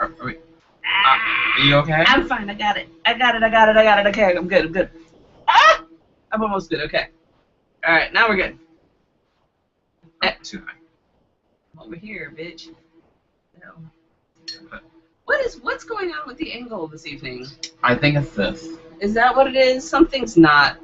Are you okay? I'm fine. I got it. Okay, I'm good. I'm almost good. Okay. All right, now we're good. Too high. Over here, bitch. No. Okay. What's going on with the angle this evening? I think it's this. Is that what it is? Something's not.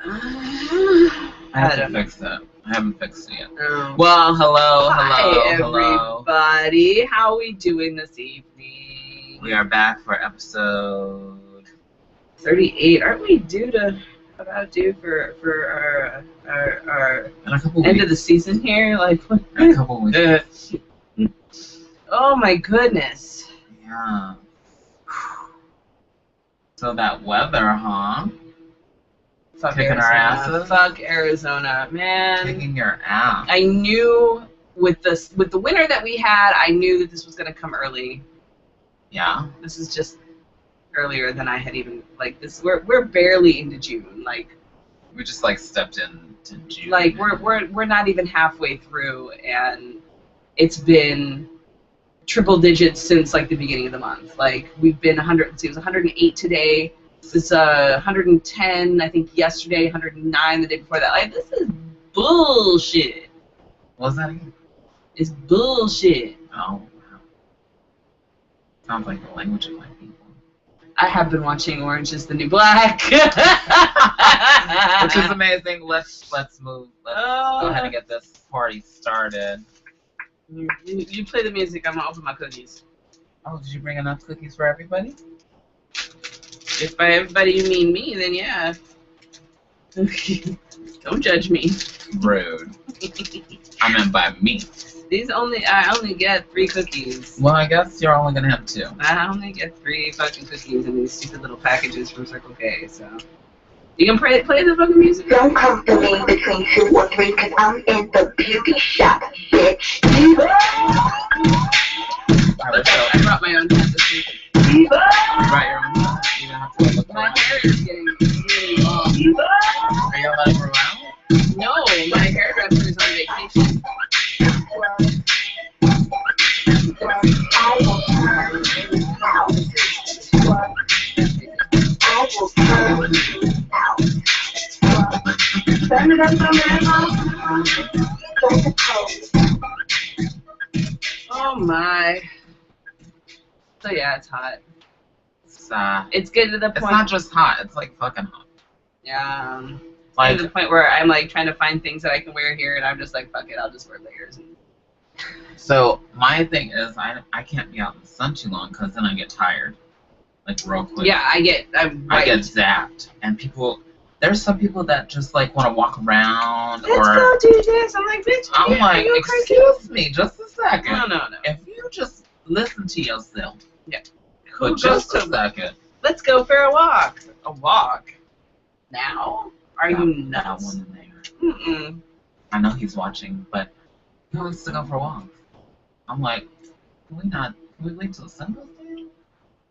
I haven't fixed it. I haven't fixed it yet. Oh. Well, hello. Hi, everybody. How we doing this evening? We are back for episode 38. Aren't we about due for our end of the season here? Like in a couple weeks. Oh my goodness. Yeah. So that weather, huh? Fuck Kicking Arizona. our asses. Fuck Arizona, man. Kicking your ass. I knew with the winter that we had, I knew that this was gonna come early. Yeah. This is just earlier than I had even this. We're barely into June. Like we just like stepped into June. Like we're not even halfway through, and it's been triple digits since like the beginning of the month. Like we've been 100. It was 108 today. It's 110. I think yesterday. 109 the day before that. Like this is bullshit. What's that again? It's bullshit. Oh. Sounds like the language of my people. I have been watching Orange is the New Black. Which is amazing. Let's move. Let's go ahead and get this party started. You play the music, I'm gonna open my cookies. Oh, did you bring enough cookies for everybody? If by everybody you mean me, then yeah. Don't judge me. Rude. I meant by me. I only get 3 cookies. Well, I guess you're only gonna have 2. I only get 3 fucking cookies in these stupid little packages from Circle K, so. You can play the fucking music? Don't come to me between 2 or 3, cause I'm in the beauty shop, bitch. I brought my own cat this week. You brought your own cat? You don't have to look My around. hair is getting really long. Are you letting her out? No, my hairdresser is on vacation. Oh my. So yeah, it's hot. It's getting to the point. It's not just hot. It's like fucking hot. Yeah. Like to the point where I'm like trying to find things that I can wear here, and I'm just like, fuck it, I'll just wear layers. So my thing is, I can't be out in the sun too long because then I get tired, like real quick. Yeah, I get zapped, and there's some people that just like want to walk around. Let's go do this. I'm like, bitch. I'm like, excuse me, just a second. No. If you just listen to yourself. Yeah. For just a second. Let's go for a walk. A walk. Now? Are you nuts? That one in there. Mm-mm. I know he's watching, but he wants to go for a walk. I'm like, can we wait till the sun goes down?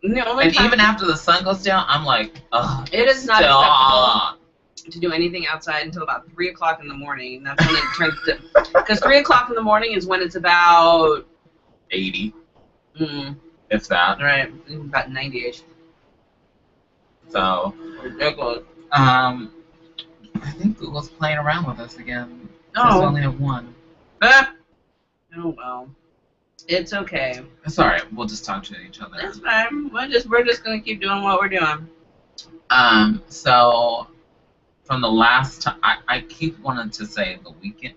And even after the sun goes down, I'm like, ugh. It is not acceptable to do anything outside until about 3 o'clock in the morning. That's when it turns to... Because 3 o'clock in the morning is when it's about... 80. If that. Right. About 90-ish. So... Ridiculous. I think Google's playing around with us again. Oh. We only have 1. Oh, well. It's okay. It's alright. We'll just talk to each other. That's fine. We're just gonna keep doing what we're doing. So, from the last time... I keep wanting to say the weekend.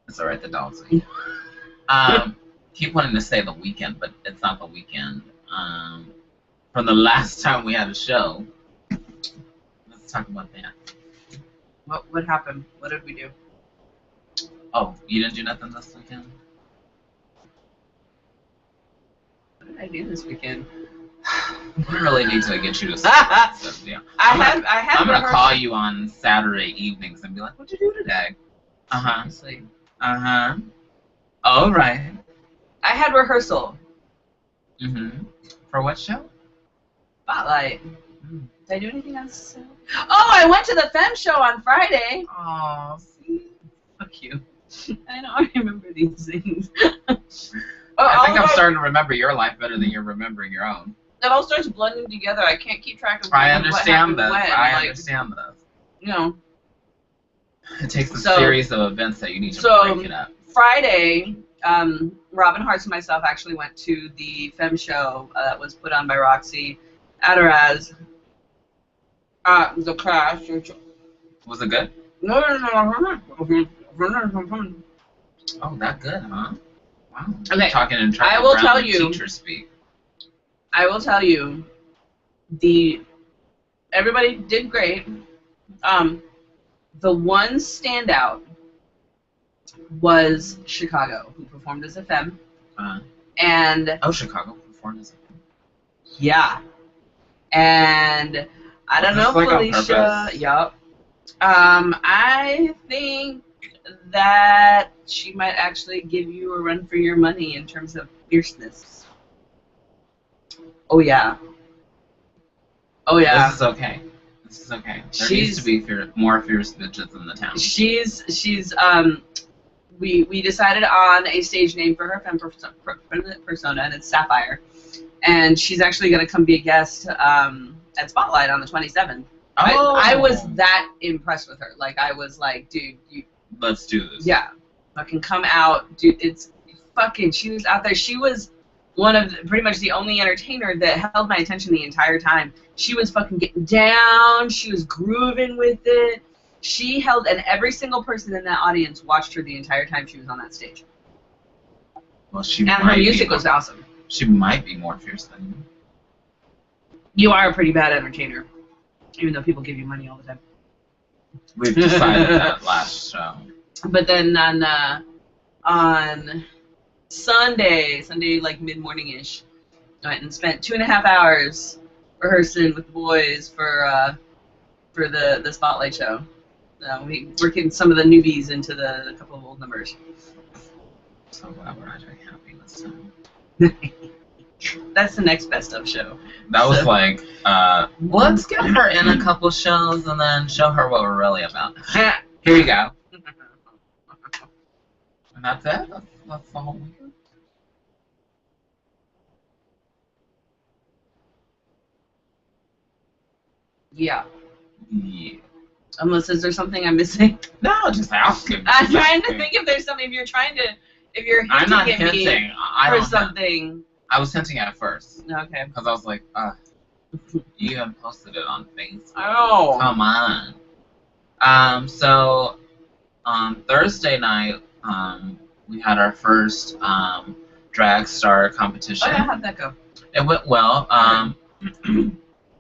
It's alright, the dog's eating. Keep wanting to say the weekend, but it's not the weekend. From the last time we had a show... Let's talk about that. What happened? What did we do? Oh, you didn't do nothing this weekend? What did I do this weekend? We really need to get you to stop. So, yeah. I'm gonna call you on Saturday evenings and be like, "What'd you do today?" Honestly. All right. I had rehearsal. For what show? Spotlight. Did I do anything else? Oh, I went to the Femme show on Friday. Oh, see? Fuck you. I don't remember these things. Oh, think I'm starting to remember your life better than you're remembering your own. It all starts blending together. I can't keep track of I understand this. I like, understand this. You know. It takes a series of events that you need to break it up. Friday, Robin Hartz and myself actually went to the Femme show that was put on by Roxy Adaraz. The Clash. Was it good? No. Oh, that good, huh? Wow. Okay. Talking in I will tell you. Teacher speak. I will tell you. Everybody did great. The one standout was Chicago, who performed as a femme. And Chicago performed as a femme. Yeah. And I don't know, like Felicia. Yup. I think that she might actually give you a run for your money in terms of fierceness. Oh yeah. Oh yeah. This is okay. This is okay. There needs to be more fierce bitches in the town. We decided on a stage name for her femme persona, and it's Sapphire. And she's actually going to come be a guest at Spotlight on the 27th. Oh. I was that impressed with her. Like, I was like, dude, let's do this. Yeah. Fucking come out. Dude, she was out there. She was pretty much the only entertainer that held my attention the entire time. She was fucking getting down. She was grooving with it. She held, and every single person in that audience watched her the entire time she was on that stage. Well, and her music was awesome. She might be more fierce than you. You are a pretty bad entertainer, even though people give you money all the time. We've decided that last show. But then on Sunday like mid-morning-ish, I went and spent 2.5 hours rehearsing with the boys for the Spotlight show. We working some of the newbies into a couple of old numbers. So glad we're not doing happy this time. That's the next best of show. That was like, let's get her in a couple shows and then show her what we're really about. Here you go. And that's it? That's the whole weekend? Yeah. Yeah. Unless, is there something I'm missing? No, just asking. I'm trying to think if there's something, if you're hinting I'm not at hinting. me for something. I was hinting at it first. Okay. Because I was like, you even posted it on Facebook. Oh. Come on. So, Thursday night, we had our first drag star competition. Oh, yeah, how'd that go? It went well.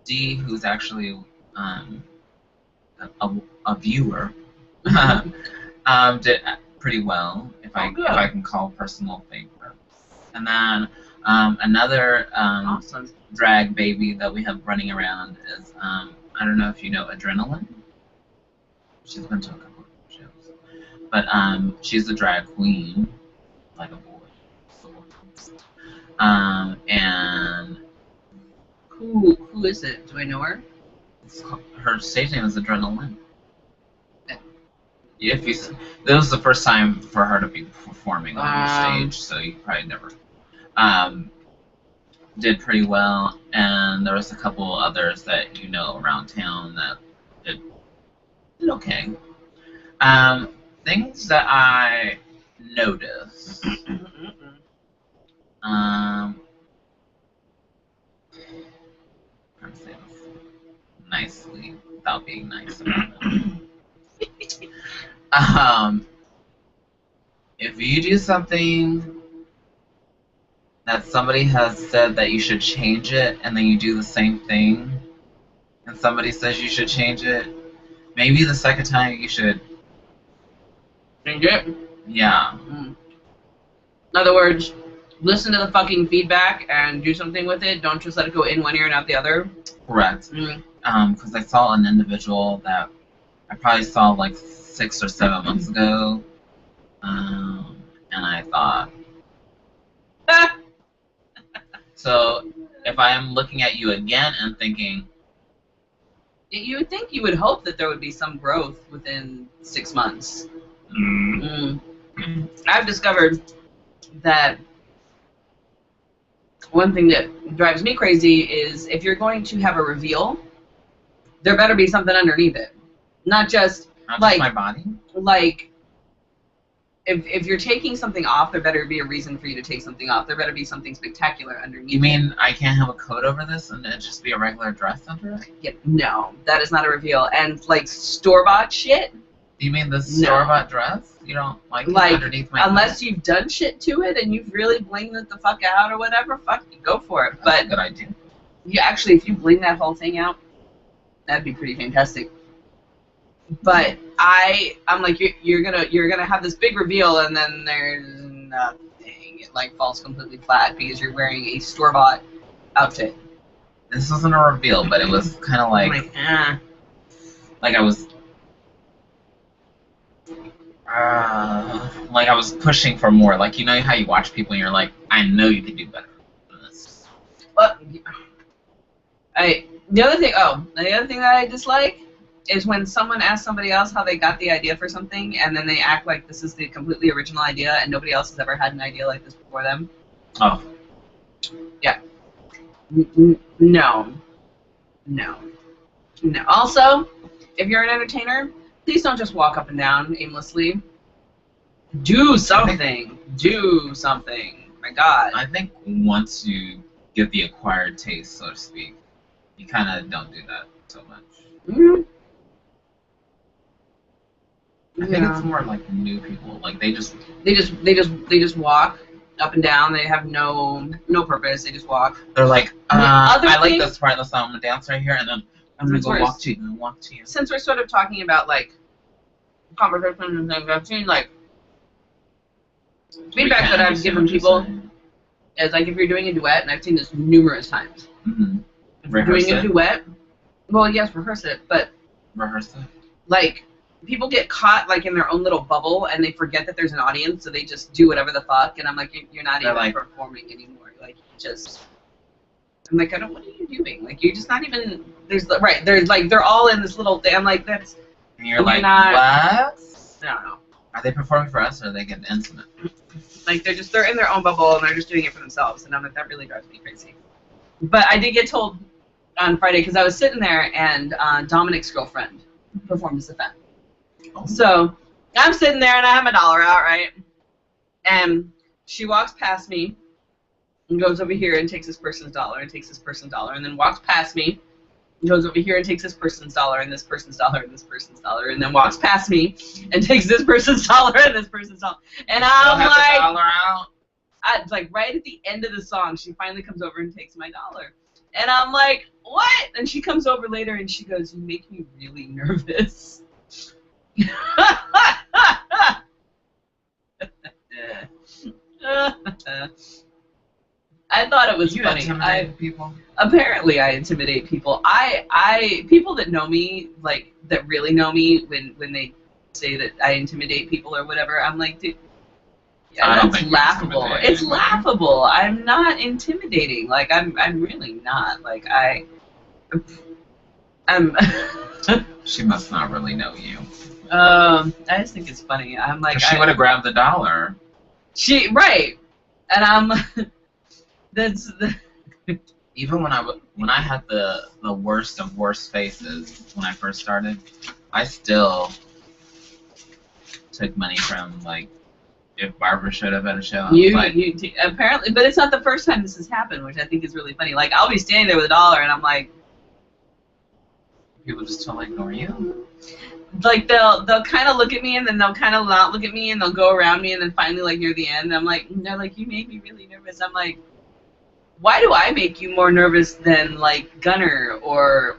Dee, who's actually a viewer, did pretty well, if I can call personal favor. And then another awesome drag baby that we have running around is I don't know if you know Adrenaline. She's been to a couple of shows, but she's a drag queen, like a boy. And who is it? Do I know her? Her stage name is Adrenaline. This was the first time for her to be performing on stage, so you probably never. Did pretty well, and there was a couple others that you know around town that did okay. Things that I noticed. Trying to say this nicely without being nice about it. If you do something that somebody has said that you should change it, and then you do the same thing, and somebody says you should change it, maybe the second time you should change it? Yeah. In other words, listen to the fucking feedback and do something with it. Don't just let it go in one ear and out the other. Correct. Because I saw an individual that I probably saw like 6 or 7 months ago, and I thought, so if I am looking at you again and thinking, you would think, you would hope that there would be some growth within 6 months. I've discovered that one thing that drives me crazy is if you're going to have a reveal, there better be something underneath it. Not just like my body. Like if you're taking something off, there better be a reason for you to take something off. There better be something spectacular underneath. You mean I can't have a coat over this and it just be a regular dress under it? Yeah, no, that is not a reveal. And like store-bought shit. Do you mean the store-bought dress? You don't like it underneath my unless clothes? You've done shit to it and you've really blinged it the fuck out or whatever, fuck you, go for it. That's a good idea. You actually, if you bling that whole thing out, that'd be pretty fantastic. But I'm like, you're gonna have this big reveal and then there's nothing. It like falls completely flat because you're wearing a store-bought outfit. This wasn't a reveal, but it was kind of like like I was like I was pushing for more. Like, you know how you watch people and you're like, I know you can do better than this. Well, the other thing that I dislike is when someone asks somebody else how they got the idea for something, and then they act like this is the completely original idea, and nobody else has ever had an idea like this before them. Oh. Yeah. No. Also, if you're an entertainer, please don't just walk up and down aimlessly. Do something. Do something. My God. I think once you get the acquired taste, so to speak, you kind of don't do that so much. Mm-hmm. I think it's more like new people. Like they just walk up and down. They have no purpose. They just walk. They're like, I like this part of the song. I'm gonna dance right here, and then I'm gonna go walk to you. Since we're sort of talking about like conversations and things, I've seen like feedback that I've given people is like if you're doing a duet, and I've seen this numerous times. Mm-hmm. If you're doing a duet, well, yes, rehearse it, but like. People get caught like in their own little bubble and they forget that there's an audience, so they just do whatever the fuck. And I'm like, you're not even like, performing anymore. Like, I'm like, what are you doing? Like, you're just not even. There's like they're all in this little thing. I'm like, that's. And you're like, what? No. Are they performing for us or are they getting intimate? Like they're in their own bubble and they're just doing it for themselves. And I'm like, that really drives me crazy. But I did get told on Friday because I was sitting there and Dominic's girlfriend performed as a fan. So I'm sitting there and I have my dollar out, right? And she walks past me and goes over here and takes this person's dollar and takes this person's dollar and then walks past me and goes over here and takes this person's dollar and this person's dollar and this person's dollar and then walks past me and takes this person's dollar and this person's dollar. And I'm like, the dollar out? Like right at the end of the song, she finally comes over and takes my dollar. And I'm like, what? And she comes over later and she goes, you make me really nervous. I thought it was funny. Apparently I intimidate people. People that know me, like that really know me, when they say that I intimidate people or whatever, I'm like, dude, that's laughable. It's laughable. I'm not intimidating. Like I'm really not. Like I'm. She must not really know you. I just think it's funny. I'm like, she would have grabbed the dollar. Right, and I'm. That's the. Even when I had the worst of worst faces when I first started, I still took money from like if Barbara showed up at a show. Apparently, but it's not the first time this has happened, which I think is really funny. Like I'll be standing there with a dollar, and I'm like. People just totally ignore you. Like they'll kind of look at me and then they'll kind of not look at me and they'll go around me and then finally like near the end I'm like they're like you made me really nervous. I'm like, why do I make you more nervous than like Gunner or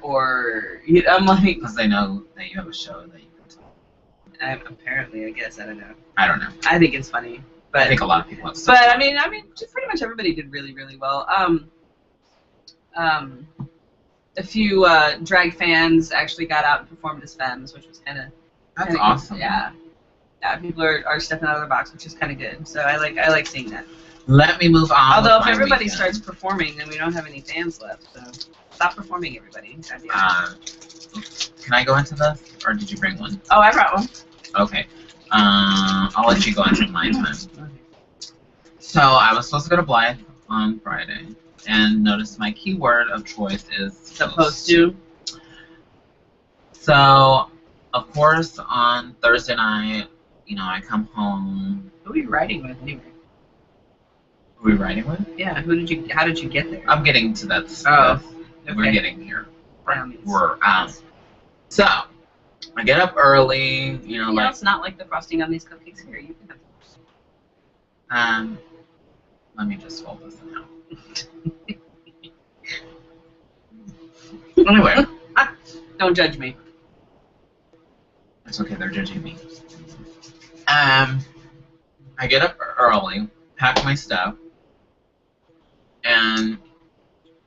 I'm like because they know that you have a show that you can tell. Apparently, I guess I don't know. I don't know. I think it's funny, but I think a lot of people have. But I mean, just pretty much everybody did really really well. A few drag fans actually got out and performed as femmes, which was kind of awesome. Yeah, people are stepping out of their box, which is kind of good. So I like seeing that. Let me move on. Although if everybody starts performing, then we don't have any fans left. So stop performing, everybody. Can I go into this, or did you bring one? Oh, I brought one. Okay. I'll let you go into my time. So I was supposed to go to Blythe on Friday. And notice my keyword of choice is Supposed to. So, of course, on Thursday night, you know, I come home. Who are you riding with anyway? Who are we riding with? Yeah, how did you get there? I'm getting to that stuff. Okay. We're getting here. Brownies. So, I get up early, you know, It's not like the frosting on these cupcakes here. You can have let me just hold this now. Anyway. Don't judge me. It's okay, they're judging me. I get up early, pack my stuff, and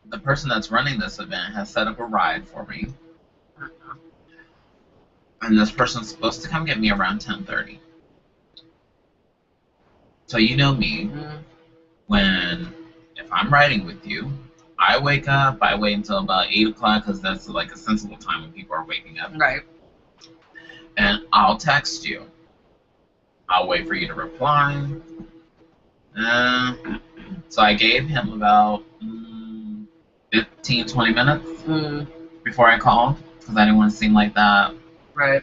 the person that's running this event has set up a ride for me. And this person's supposed to come get me around 10:30. So you know me, if I'm riding with you, I wake up, I wait until about 8 o'clock because that's like a sensible time when people are waking up. Right. And I'll text you. I'll wait for you to reply. So I gave him about 15, 20 minutes before I called because I didn't want to seem like that. Right.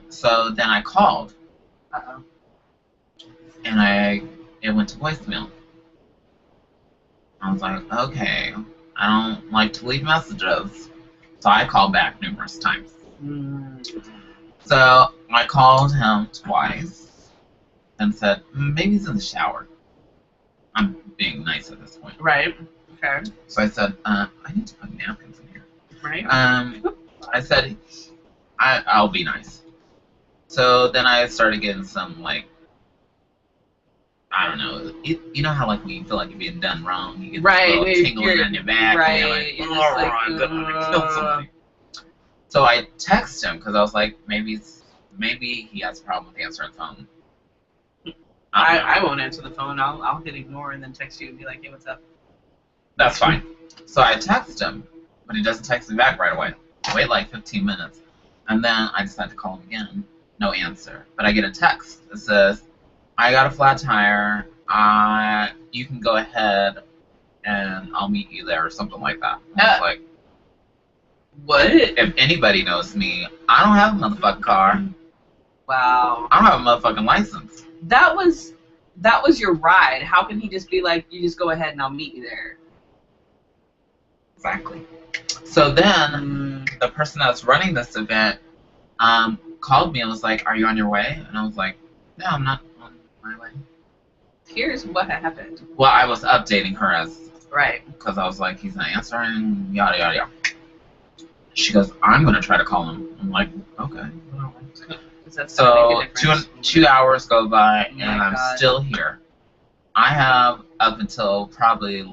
So then I called. Uh-oh. And it went to voicemail. I was like, okay, I don't like to leave messages. So I called back numerous times. So I called him twice and said, maybe he's in the shower. I'm being nice at this point. Right. Okay. So I said, I need to put napkins in here. Right. I said, I'll be nice. So then I started getting some, like, I don't know. You know how, like, when you feel like you're being done wrong, you get this little tingling on your back, and you're like, I'm gonna kill somebody. So I text him because I was like, maybe he has a problem with answering the phone. I won't answer the phone. I'll hit ignore and then text you and be like, hey, what's up? That's fine. So I text him, but he doesn't text me back right away. I wait like 15 minutes, and then I decide to call him again. No answer. But I get a text that says, I got a flat tire. You can go ahead, and I'll meet you there, or something like that. I was like, what? If anybody knows me, I don't have a motherfucking car. Wow. I don't have a motherfucking license. That was your ride. How can he just be like, you just go ahead and I'll meet you there? Exactly. So then, the person that's running this event called me and was like, are you on your way? And I was like, no, I'm not on my way. Here's what happened. Well, I was updating her as... Right. Because I was like, he's not answering, yada, yada, yada. She goes, I'm going to try to call him. I'm like, okay. So 2 hours go by, and I'm still here. I have up until probably, it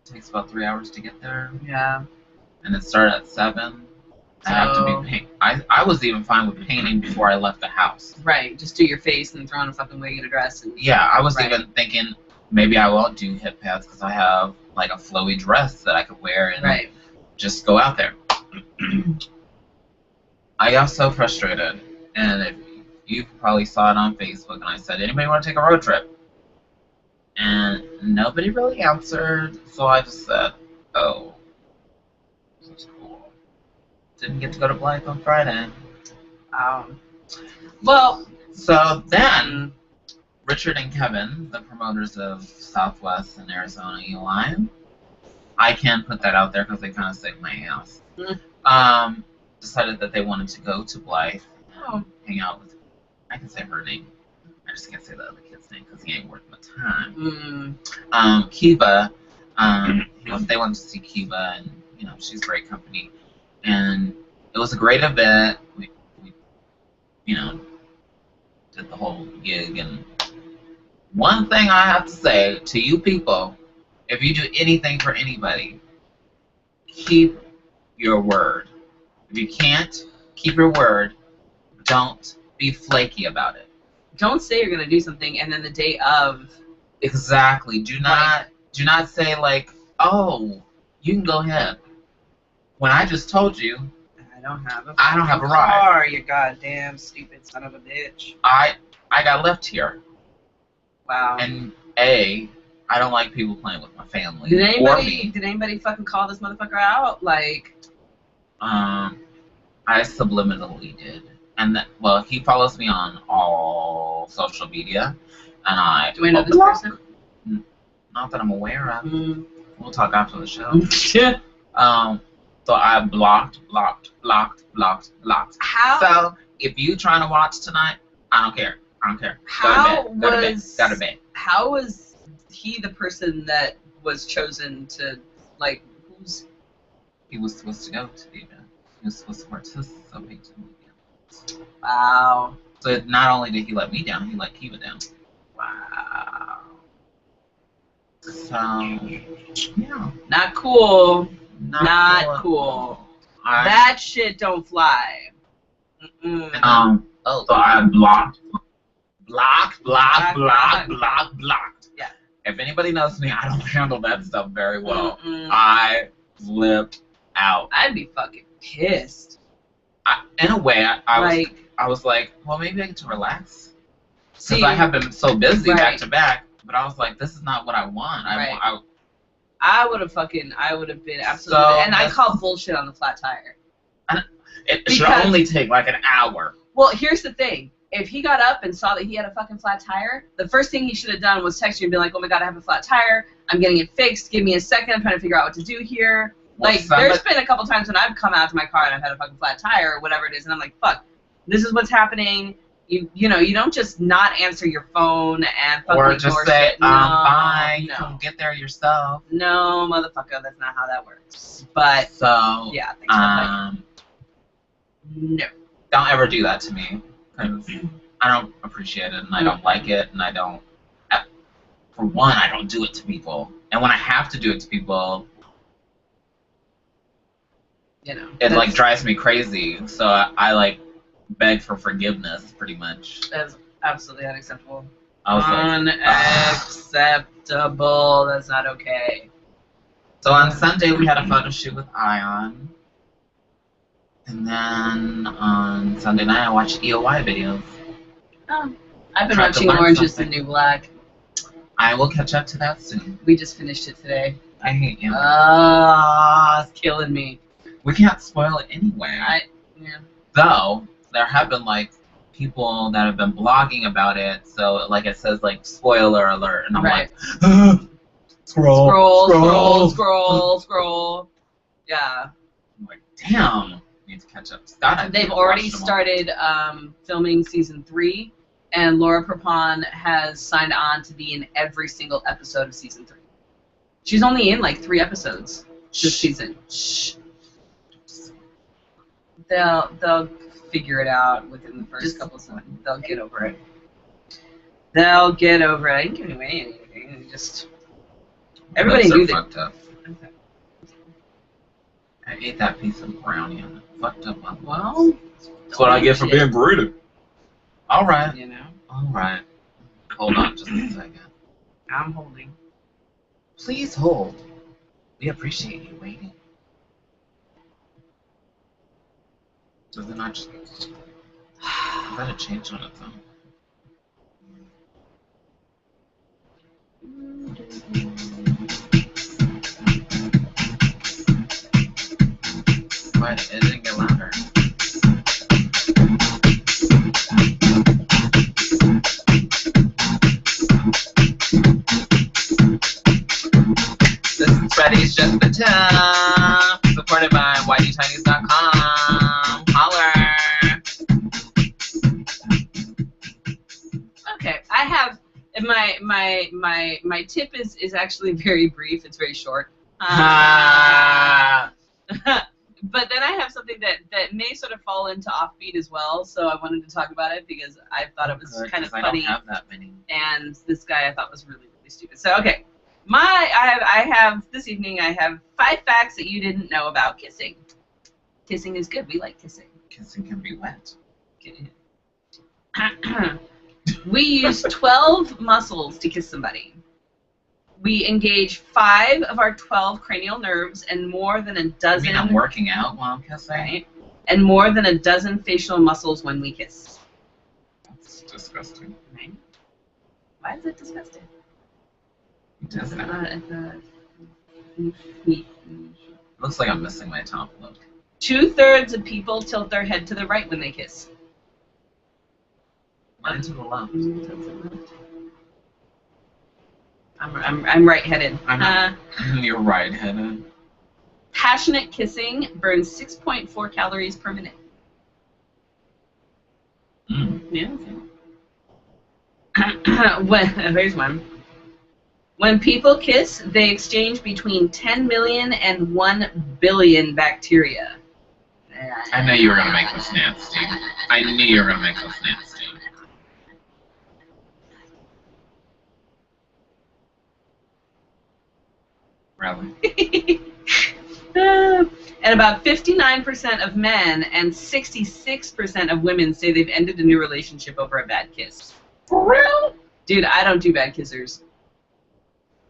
takes about 3 hours to get there. Yeah. And it started at 7. I have to be paint. I was even fine with painting before I left the house. Right. Just do your face and throw on a fucking wig and a dress. And, yeah, I was even thinking maybe I won't do hip pads because I have like a flowy dress that I could wear and just go out there. I got so frustrated, and you probably saw it on Facebook, and I said, anybody want to take a road trip? And nobody really answered, so I just said, oh, this is cool. Didn't get to go to Blythe on Friday. Well, so then, Richard and Kevin, the promoters of Southwest and Arizona E-Line, I can put that out there because they kind of saved my ass. Decided that they wanted to go to Blythe and hang out with, I can say her name, I just can't say the other kid's name because he ain't worth my time. Kiva, they wanted to see Kiva, and you know, she's great company, and it was a great event. We you know, did the whole gig, and one thing I have to say to you people, if you do anything for anybody, keep your word. If you can't keep your word, don't be flaky about it. Don't say you're gonna do something and then the day of. Exactly. Do not say like, oh, you can go ahead. When I just told you, I don't have a ride. Car, you goddamn stupid son of a bitch. I got left here. Wow. And I don't like people playing with my family. Did or me. anybody fucking call this motherfucker out? Like, I subliminally did. And then, well, he follows me on all social media, and I... Do I know this person? Not that I'm aware of. Mm. We'll talk after the show. Yeah. So I blocked. How? So if you trying to watch tonight, I don't care. How Go to bed. How was he the person that was chosen to, like, who's... He was supposed to go to the event. He was supposed to participate in the event. Wow. So not only did he let me down, he let Kiva down. Wow. So, yeah. Not cool. Not Not cool. That shit don't fly. Mm-mm. So I blocked. Yeah. If anybody knows me, I don't handle that stuff very well. Mm-mm. I flipped out. I'd be fucking pissed. In a way, I was like, well, maybe I get to relax. Because I have been so busy back to back. But I was like, this is not what I want. I would have been absolutely. So and I call bullshit on the flat tire. It should only take like an hour. Well, here's the thing. If he got up and saw that he had a fucking flat tire, the first thing he should have done was text you and be like, oh my god, I have a flat tire. I'm getting it fixed. Give me a second. I'm trying to figure out what to do here. Well, like, there's been a couple times when I've come out to my car and I've had a fucking flat tire or whatever it is, and I'm like, fuck, this is what's happening. You know, you don't just not answer your phone and fucking or just say, bye, no. You can get there yourself. No, motherfucker, that's not how that works. But, so, yeah, thanks for no. Don't ever do that to me, because I don't appreciate it, and I don't like it, and I don't, for one, I don't do it to people. And when I have to do it to people, you know, it, like, drives me crazy, so I like, beg for forgiveness, pretty much. That's absolutely unacceptable. Unacceptable. That's not okay. So on Sunday we had a photo shoot with Ion. And then on Sunday night I watched EOY videos. Oh, I've been watching Orange is the New Black. I will catch up to that soon. We just finished it today. I hate you. It's killing me. We can't spoil it anyway. Yeah. Though, there have been, like, people that have been blogging about it, so, like, it says, like, spoiler alert, and I'm like, scroll. Yeah. I'm like, damn. I need to catch up. They've already started filming season 3, and Laura Prepon has signed on to be in every single episode of season 3. She's only in, like, 3 episodes this season. Shh. They'll figure it out within the first couple of seasons. They'll get over it. I ain't giving away anything. Just everybody knew that. Fucked up. I ate that piece of brownie and it fucked up my Well, that's what I get for being brutal. All right. You know. All right. Hold on just a second. I'm holding. Please hold. We appreciate you waiting. Does it not just... Is that a change on its own? Why it didn't get louder? This is Freddy's Just the Tip, supported by Tighties.com. Holler! Okay, I have my tip is actually very brief. It's very short. But then I have something that may sort of fall into offbeat as well, so I wanted to talk about it because I thought it was kind of funny. I don't have that many. And this guy I thought was really, really stupid. So okay, I have this evening. I have 5 facts that you didn't know about kissing. Kissing is good. We like kissing. Kissing can be wet. We use 12 muscles to kiss somebody. We engage 5 of our 12 cranial nerves and more than a dozen... You mean I'm working out while I'm kissing? Right? And more than a dozen facial muscles when we kiss. That's disgusting. Right? Why is it disgusting? Test that. Looks like I'm missing my top look. 2/3 of people tilt their head to the right when they kiss. Mine to the left. I'm right-headed. You're right-headed. Passionate kissing burns 6.4 calories per minute. Yeah. Here's one. When people kiss, they exchange between 10 million and 1 billion bacteria. I knew you were gonna make this nasty. I knew you were gonna make this nasty. Really? And about 59% of men and 66% of women say they've ended a new relationship over a bad kiss. For real? Dude, I don't do bad kissers.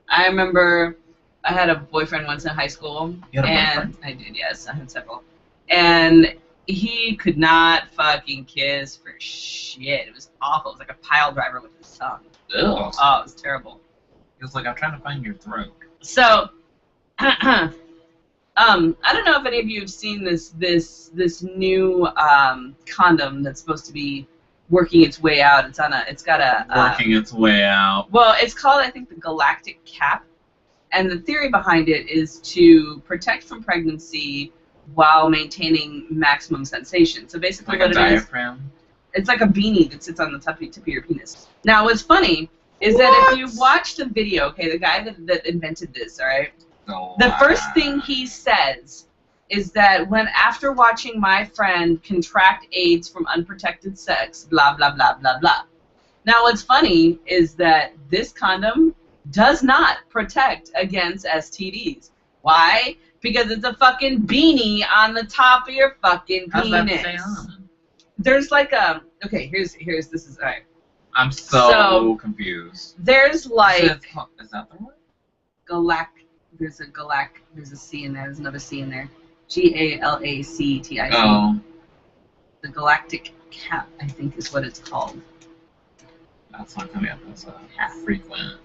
I remember I had a boyfriend once in high school. You had a boyfriend? I did, yes. I had several. And he could not fucking kiss for shit. It was awful. It was like a pile driver with his tongue. Ew. Oh, it was terrible. He was like, I'm trying to find your throat. So, I don't know if any of you have seen this new condom that's supposed to be working its way out. It's got a Working its way out. Well, it's called, I think, the Galactic Cap, and the theory behind it is to protect from pregnancy while maintaining maximum sensation. So basically, Like what a it is, diaphragm? it's like a beanie that sits on the tip of your penis. Now, what's funny is that if you watch the video, okay, the guy that invented this, all right, the first thing he says is that after watching my friend contract AIDS from unprotected sex, blah, blah, blah, blah, blah. Now, what's funny is that this condom does not protect against STDs. Why? Because it's a fucking beanie on the top of your fucking How's that penis. stay on? There's like a, okay, here's this is, all right. I'm so confused. There's like, Is that the word? there's a C in there, there's another C in there. Galactic. Oh. The Galactic Cap, I think, is what it's called. That's not coming up as a frequent.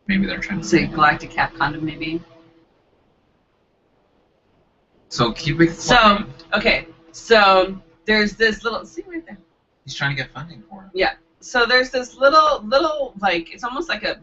Maybe they're trying to Say Galactic Cap condom, maybe. So keep it. So, okay, so there's this little, see right there. He's trying to get funding for it. Yeah. So there's this little like, it's almost like it's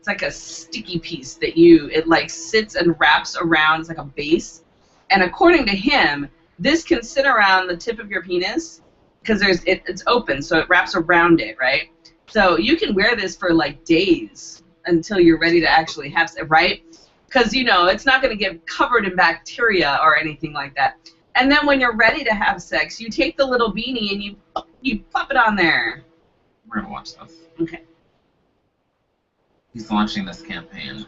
like a sticky piece that it like sits and wraps around. It's like a base, and according to him, this can sit around the tip of your penis because it's open, so it wraps around it, right? So you can wear this for like days until you're ready to actually have sex, right? Because it's not going to get covered in bacteria or anything like that. And then when you're ready to have sex, you take the little beanie and you plop it on there. We're gonna watch this. Okay. He's launching this campaign.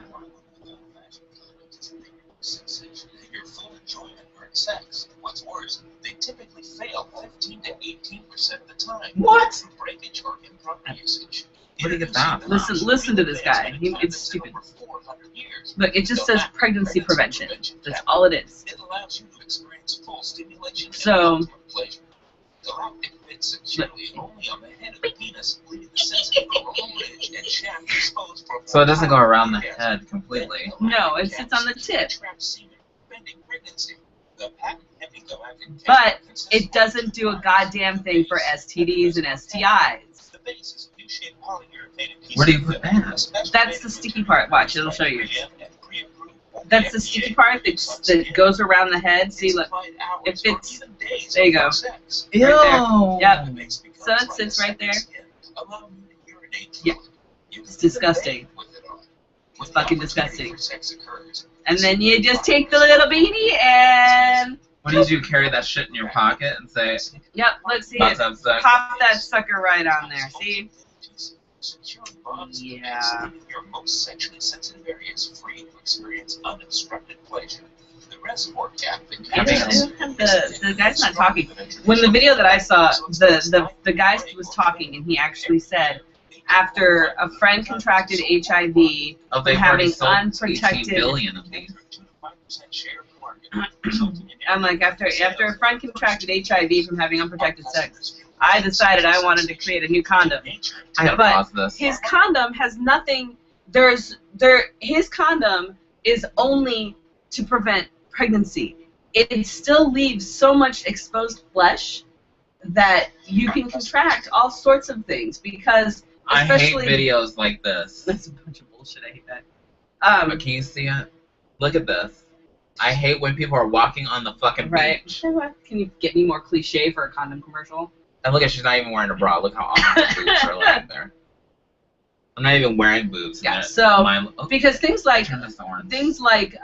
Your full enjoyment during sex. What's worse, they typically fail 15 to 18% of the time. What? Breakage or improper usage. Where do you get that? Listen to this guy. It's stupid. Look, it just says pregnancy prevention. That's all it is. It allows you to experience full stimulation So, and pleasure. Galactic fits securely only on the head of the penis, leaving the sensitive coronal ridge and shaft exposed for So it doesn't go around the head completely. no, it sits on the tip. But It doesn't do a goddamn thing for STDs and STIs. Where do you put that? That's the sticky part. Watch, it'll show you. That's the sticky part that goes around the head. See, look. It fits. There you go. Ew. Right there. Yep. So it sits right there. Yeah. It's disgusting. It's fucking disgusting. And then you just take the little beanie and... What do you do? Carry that shit in your pocket and say, Yep, let's see about it. to have sex? Pop that sucker right on there. See? Yeah. Your most sexually sensitive areas free to experience unobstructed pleasure. The reservoir cap The guy's not talking. When the video that I saw, the guy was talking, and he actually said after a friend contracted HIV from having unprotected. 18 billion of these. I'm like, after a friend contracted HIV from having unprotected sex, I decided I wanted to create a new condom. I gotta But pause this. his condom has nothing. His condom is only to prevent pregnancy. It still leaves so much exposed flesh that you can contract all sorts of things because I hate especially videos like this. that's a bunch of bullshit. I hate that. But can you see it? Look at this. I hate when people are walking on the fucking Right. beach. Can you get me more cliche for a condom commercial? And look at, she's not even wearing a bra. Look how awesome her boobs are laying there. I'm not even wearing boobs. Yeah. yet. So Oh, because things like turn this orange. things like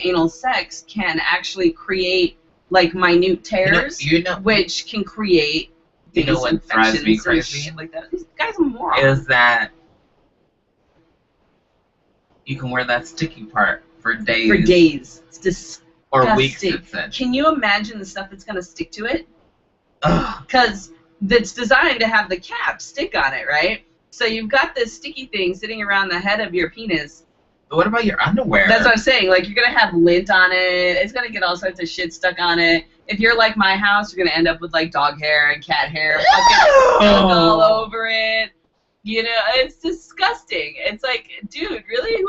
anal sex can actually create like minute tears, You know which can create You know things, what drives me infections and crazy? shit like that. This guy's a moron. is that you can wear that sticky part for days. For days. It's disgusting. Or weeks, it said. Can you imagine the stuff that's gonna stick to it? Ugh. Because it's designed to have the cap stick on it, right? So you've got this sticky thing sitting around the head of your penis. But what about your underwear? That's what I'm saying. Like, you're going to have lint on it. It's going to get all sorts of shit stuck on it. If you're like my house, you're going to end up with, like, dog hair and cat hair fucking all over it. You know, it's disgusting. It's like, dude, really?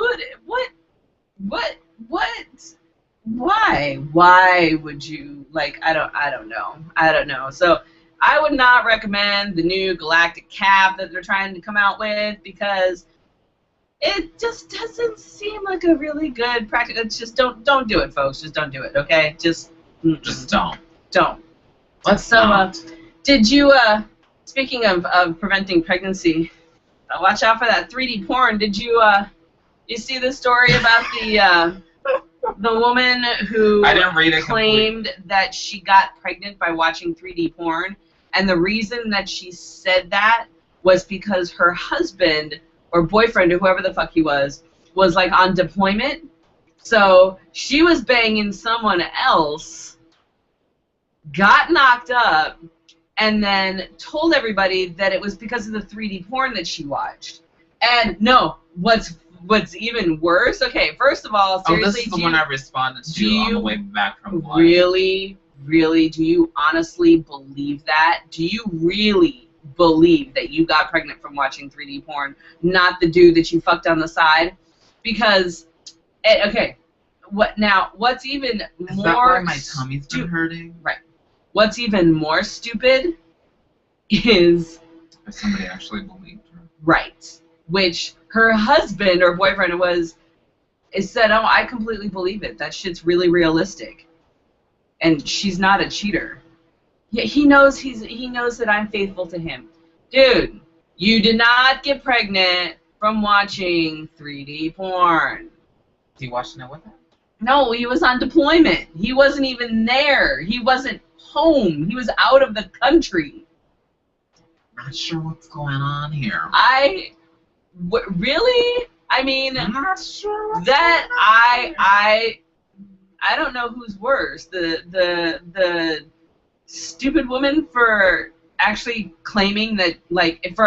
Why would you, like, I don't know. So I would not recommend the new Galactic Cap that they're trying to come out with because it just doesn't seem like a really good practice. It's just don't do it, folks. Just don't do it, okay? Just don't. Let's not. Did you speaking of preventing pregnancy, watch out for that 3D porn. Did you see the story about the woman who I didn't read it claimed that she got pregnant by watching 3D porn, and the reason that she said that was because her husband or boyfriend or whoever the fuck he was like on deployment. So she was banging someone else, got knocked up, and then told everybody that it was because of the 3D porn that she watched. And no, what's even worse? Okay, first of all, seriously, this is the one I responded to on the way back from live. Really, do you honestly believe that? Do you really believe that you got pregnant from watching 3D porn, not the dude that you fucked on the side? Because, okay, what's even Is more... that why my tummy's been hurting? Right. What's even more stupid is... If somebody actually believed her. Right. Which her husband or boyfriend said, oh, I completely believe it. That shit's really realistic. And she's not a cheater. Yeah, he knows that I'm faithful to him. Dude, you did not get pregnant from watching 3D porn. Is he watching it with her? No, he was on deployment. He wasn't even there. He wasn't home. He was out of the country. Not sure what's going on here. Really? I mean, I'm not sure. That I don't know who's worse. The stupid woman for actually claiming that, like,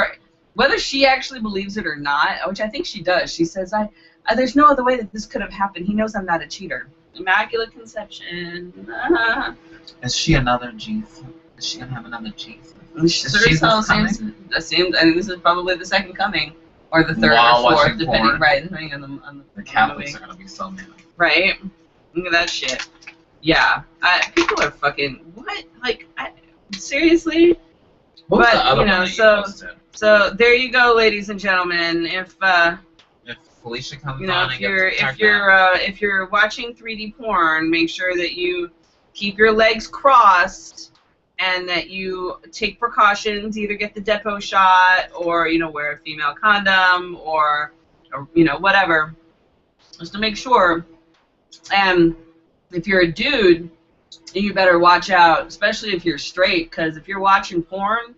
whether she actually believes it or not, which I think she does. She says, there's no other way that this could have happened. He knows I'm not a cheater. Immaculate conception. Is she another Jesus? Is she gonna have another Jesus? Seems, I think this is probably the second coming, or the third While or fourth, watching depending porn. on The the Catholics movie. are gonna be so mad. Right? Look at that shit. Yeah. People are fucking, what? Like, seriously? What was But, the other you know, one that you posted? So there you go, ladies and gentlemen. If Felicia comes you know, on if and if you're watching 3D porn, make sure that you keep your legs crossed and that you take precautions. Either get the depot shot, or wear a female condom, or whatever, just to make sure. And if you're a dude, you better watch out, especially if you're straight, because if you're watching porn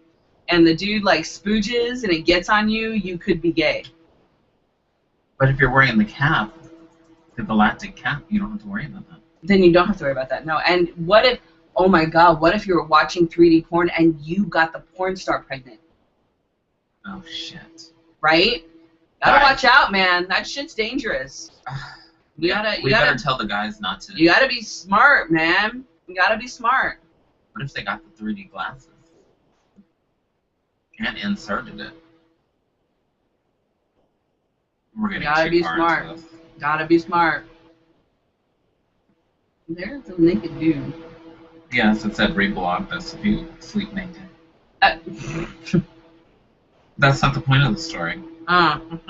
and the dude like spooges and it gets on you, you could be gay. But if you're wearing the cap, the Galactic Cap, you don't have to worry about that. Then you don't have to worry about that, no. And what if, oh my God, what if you were watching 3D porn and you got the porn star pregnant? Oh, shit. Right? Gotta Right. watch out, man. That shit's dangerous. We better tell the guys not to. You gotta be smart, man. You gotta be smart. What if they got the 3D glasses? And inserted it. We're getting Gotta too be far smart. into this. Gotta be smart. There's a naked dude. Yes, it said reblog this if you sleep naked. Uh, That's not the point of the story. I'm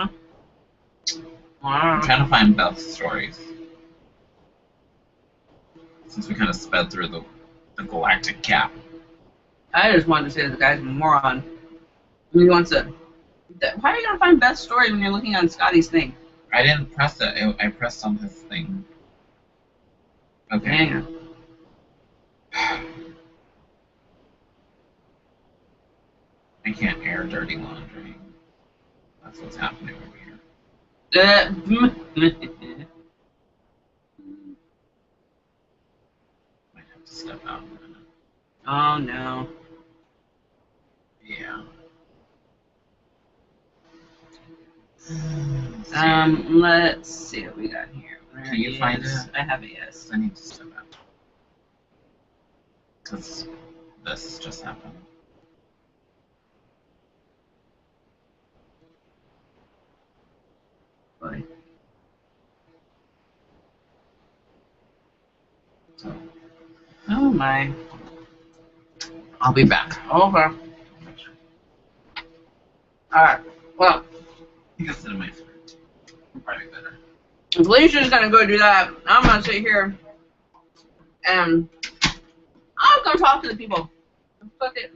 trying to find Beth's stories. Since we kind of sped through the Galactic Cap. I just wanted to say the guy's a moron. He wants to. Why are you gonna find Beth's story when you're looking on Scotty's thing? I didn't press it. I pressed on his thing. Okay. Hang on. I can't air dirty laundry. That's what's happening over here. Might have to step out in a minute. Oh no. Yeah. Let's see what we got here. Can you find it? I have it, yes. I need to step out. Because this just happened. Boy. So, Oh my. I'll be back. Okay. Alright. Well, You can sit in my screen. Probably better. Felicia's gonna go do that. I'm gonna sit here and I'm gonna talk to the people. Fuck it.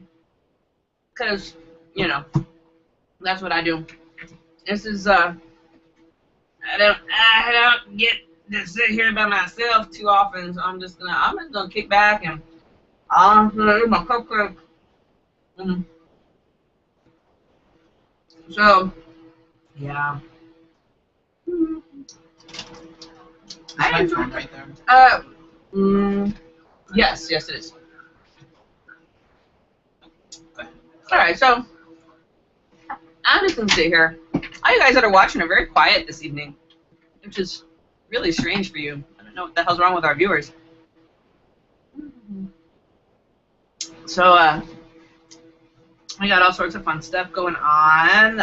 Cause, you know, that's what I do. This is I don't get to sit here by myself too often, so I'm just gonna kick back and I'm gonna eat my cupcake. So yeah. Is my phone right there? Yes, it is. Alright, so I'm just gonna sit here. All you guys that are watching are very quiet this evening, which is really strange for you. I don't know what the hell's wrong with our viewers. So, we got all sorts of fun stuff going on.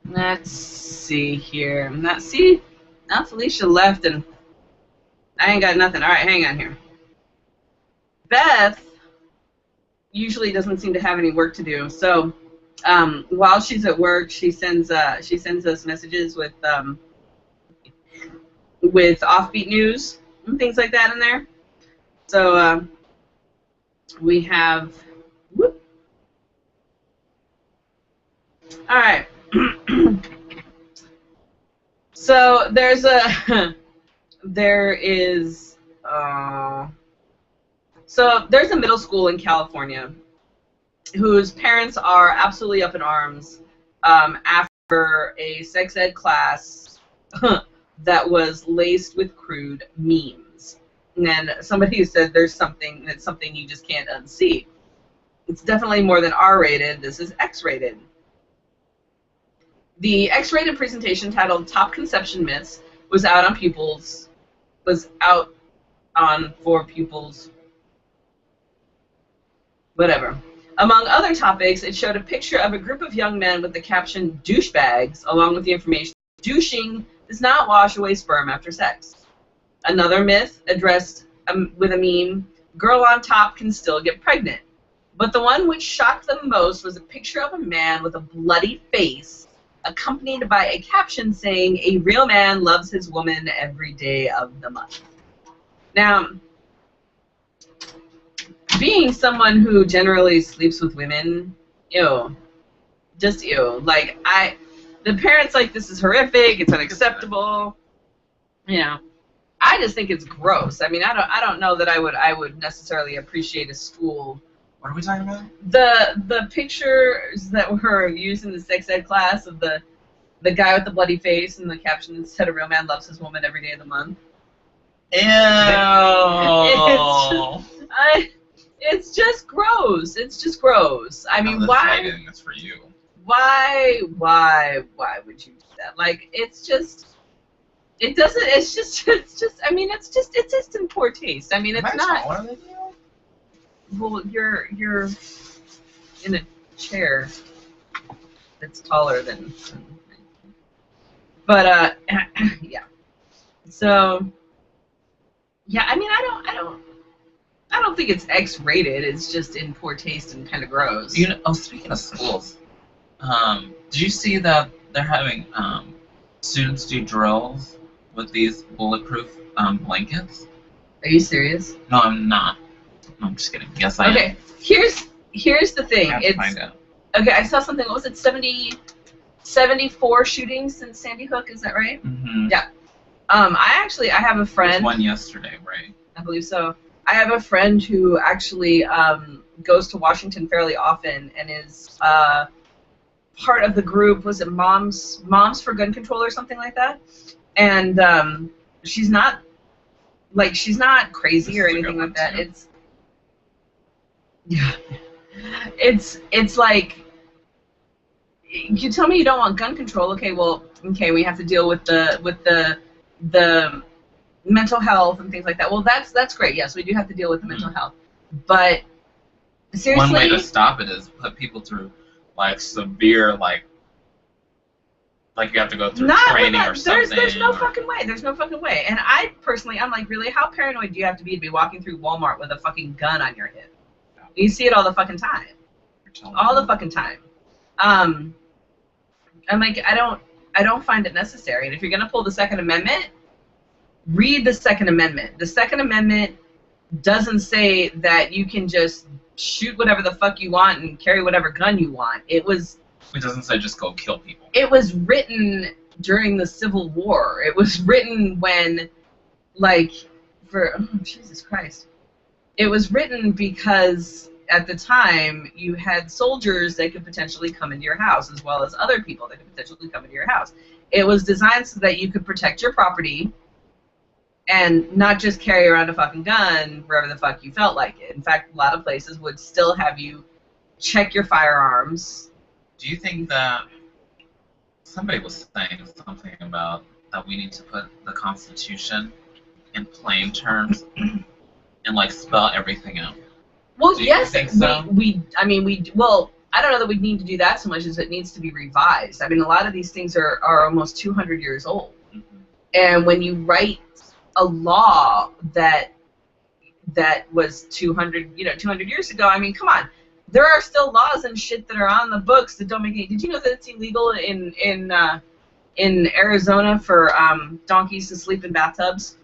Let's see here. Now Felicia left and I ain't got nothing. All right, hang on here. Beth usually doesn't seem to have any work to do, so while she's at work, she sends us messages with offbeat news and things like that in there. So we have. Whoop. All right. So there's a middle school in California whose parents are absolutely up in arms after a sex ed class that was laced with crude memes. And somebody said that's something you just can't unsee. It's definitely more than R-rated. This is X-rated. The X-rated presentation titled "Top Conception Myths" was out for pupils. Whatever. Among other topics, it showed a picture of a group of young men with the caption "douchebags," along with the information, "Douching does not wash away sperm after sex." Another myth addressed with a meme, "Girl on top can still get pregnant." But the one which shocked them most was a picture of a man with a bloody face, accompanied by a caption saying, "A real man loves his woman every day of the month." Now, being someone who generally sleeps with women, ew. Just ew. Like, the parents like, this is horrific, it's unacceptable. You know, I just think it's gross. I mean, I don't know that I would necessarily appreciate a school. What are we talking about? The pictures that were used in the sex ed class of the guy with the bloody face and the caption that said, "A real man loves his woman every day of the month." Ew. It's just gross. It's just gross. I mean, why? This for you. why would you do that? Like, it's just, it doesn't, it's just, I mean, it's just in poor taste. I mean, it's not, What are they doing? well, you're in a chair that's taller than but, yeah. So, yeah, I mean, I don't think it's X-rated. It's just in poor taste and kind of gross. You know, speaking of schools, did you see that they're having students do drills with these bulletproof blankets? Are you serious? No, I'm not. No, I'm just kidding. Yes, I am. Okay, here's the thing. I have to find out. Okay, I saw something. What was it? 74 shootings since Sandy Hook. Is that right? Mm-hmm. Yeah. I have a friend. There's one yesterday, right? I believe so. I have a friend who actually goes to Washington fairly often and is part of the group. Was it Moms for Gun Control or something like that? And she's not crazy or anything like that. Too. It's yeah. It's like, you tell me you don't want gun control. Okay, well, we have to deal with the mental health and things like that. Well, that's great. Yes, we do have to deal with the mental health. But seriously, one way to stop it is put people through like severe like you have to go through training or something. There's no fucking way. There's no fucking way. And I personally, I'm like, really, how paranoid do you have to be walking through Walmart with a fucking gun on your hip? You see it all the fucking time. All the fucking time. I'm like, I don't find it necessary. And if you're gonna pull the Second Amendment, read the Second Amendment. The Second Amendment doesn't say that you can just shoot whatever the fuck you want and carry whatever gun you want. It doesn't say just go kill people. It was written during the Civil War. It was written when, Jesus Christ. It was written because at the time you had soldiers that could potentially come into your house, as well as other people that could potentially come into your house. It was designed so that you could protect your property and not just carry around a fucking gun wherever the fuck you felt like it. In fact, a lot of places would still have you check your firearms. Do you think that somebody was saying something about that we need to put the Constitution in plain terms and like spell everything out? Well, do you yes, think so? Well, I don't know that we need to do that so much as it needs to be revised. I mean, a lot of these things are almost 200 years old. Mm-hmm. And when you write a law that was 200 years ago, I mean, come on. There are still laws and shit that are on the books that don't make any. Did you know that it's illegal in Arizona for donkeys to sleep in bathtubs?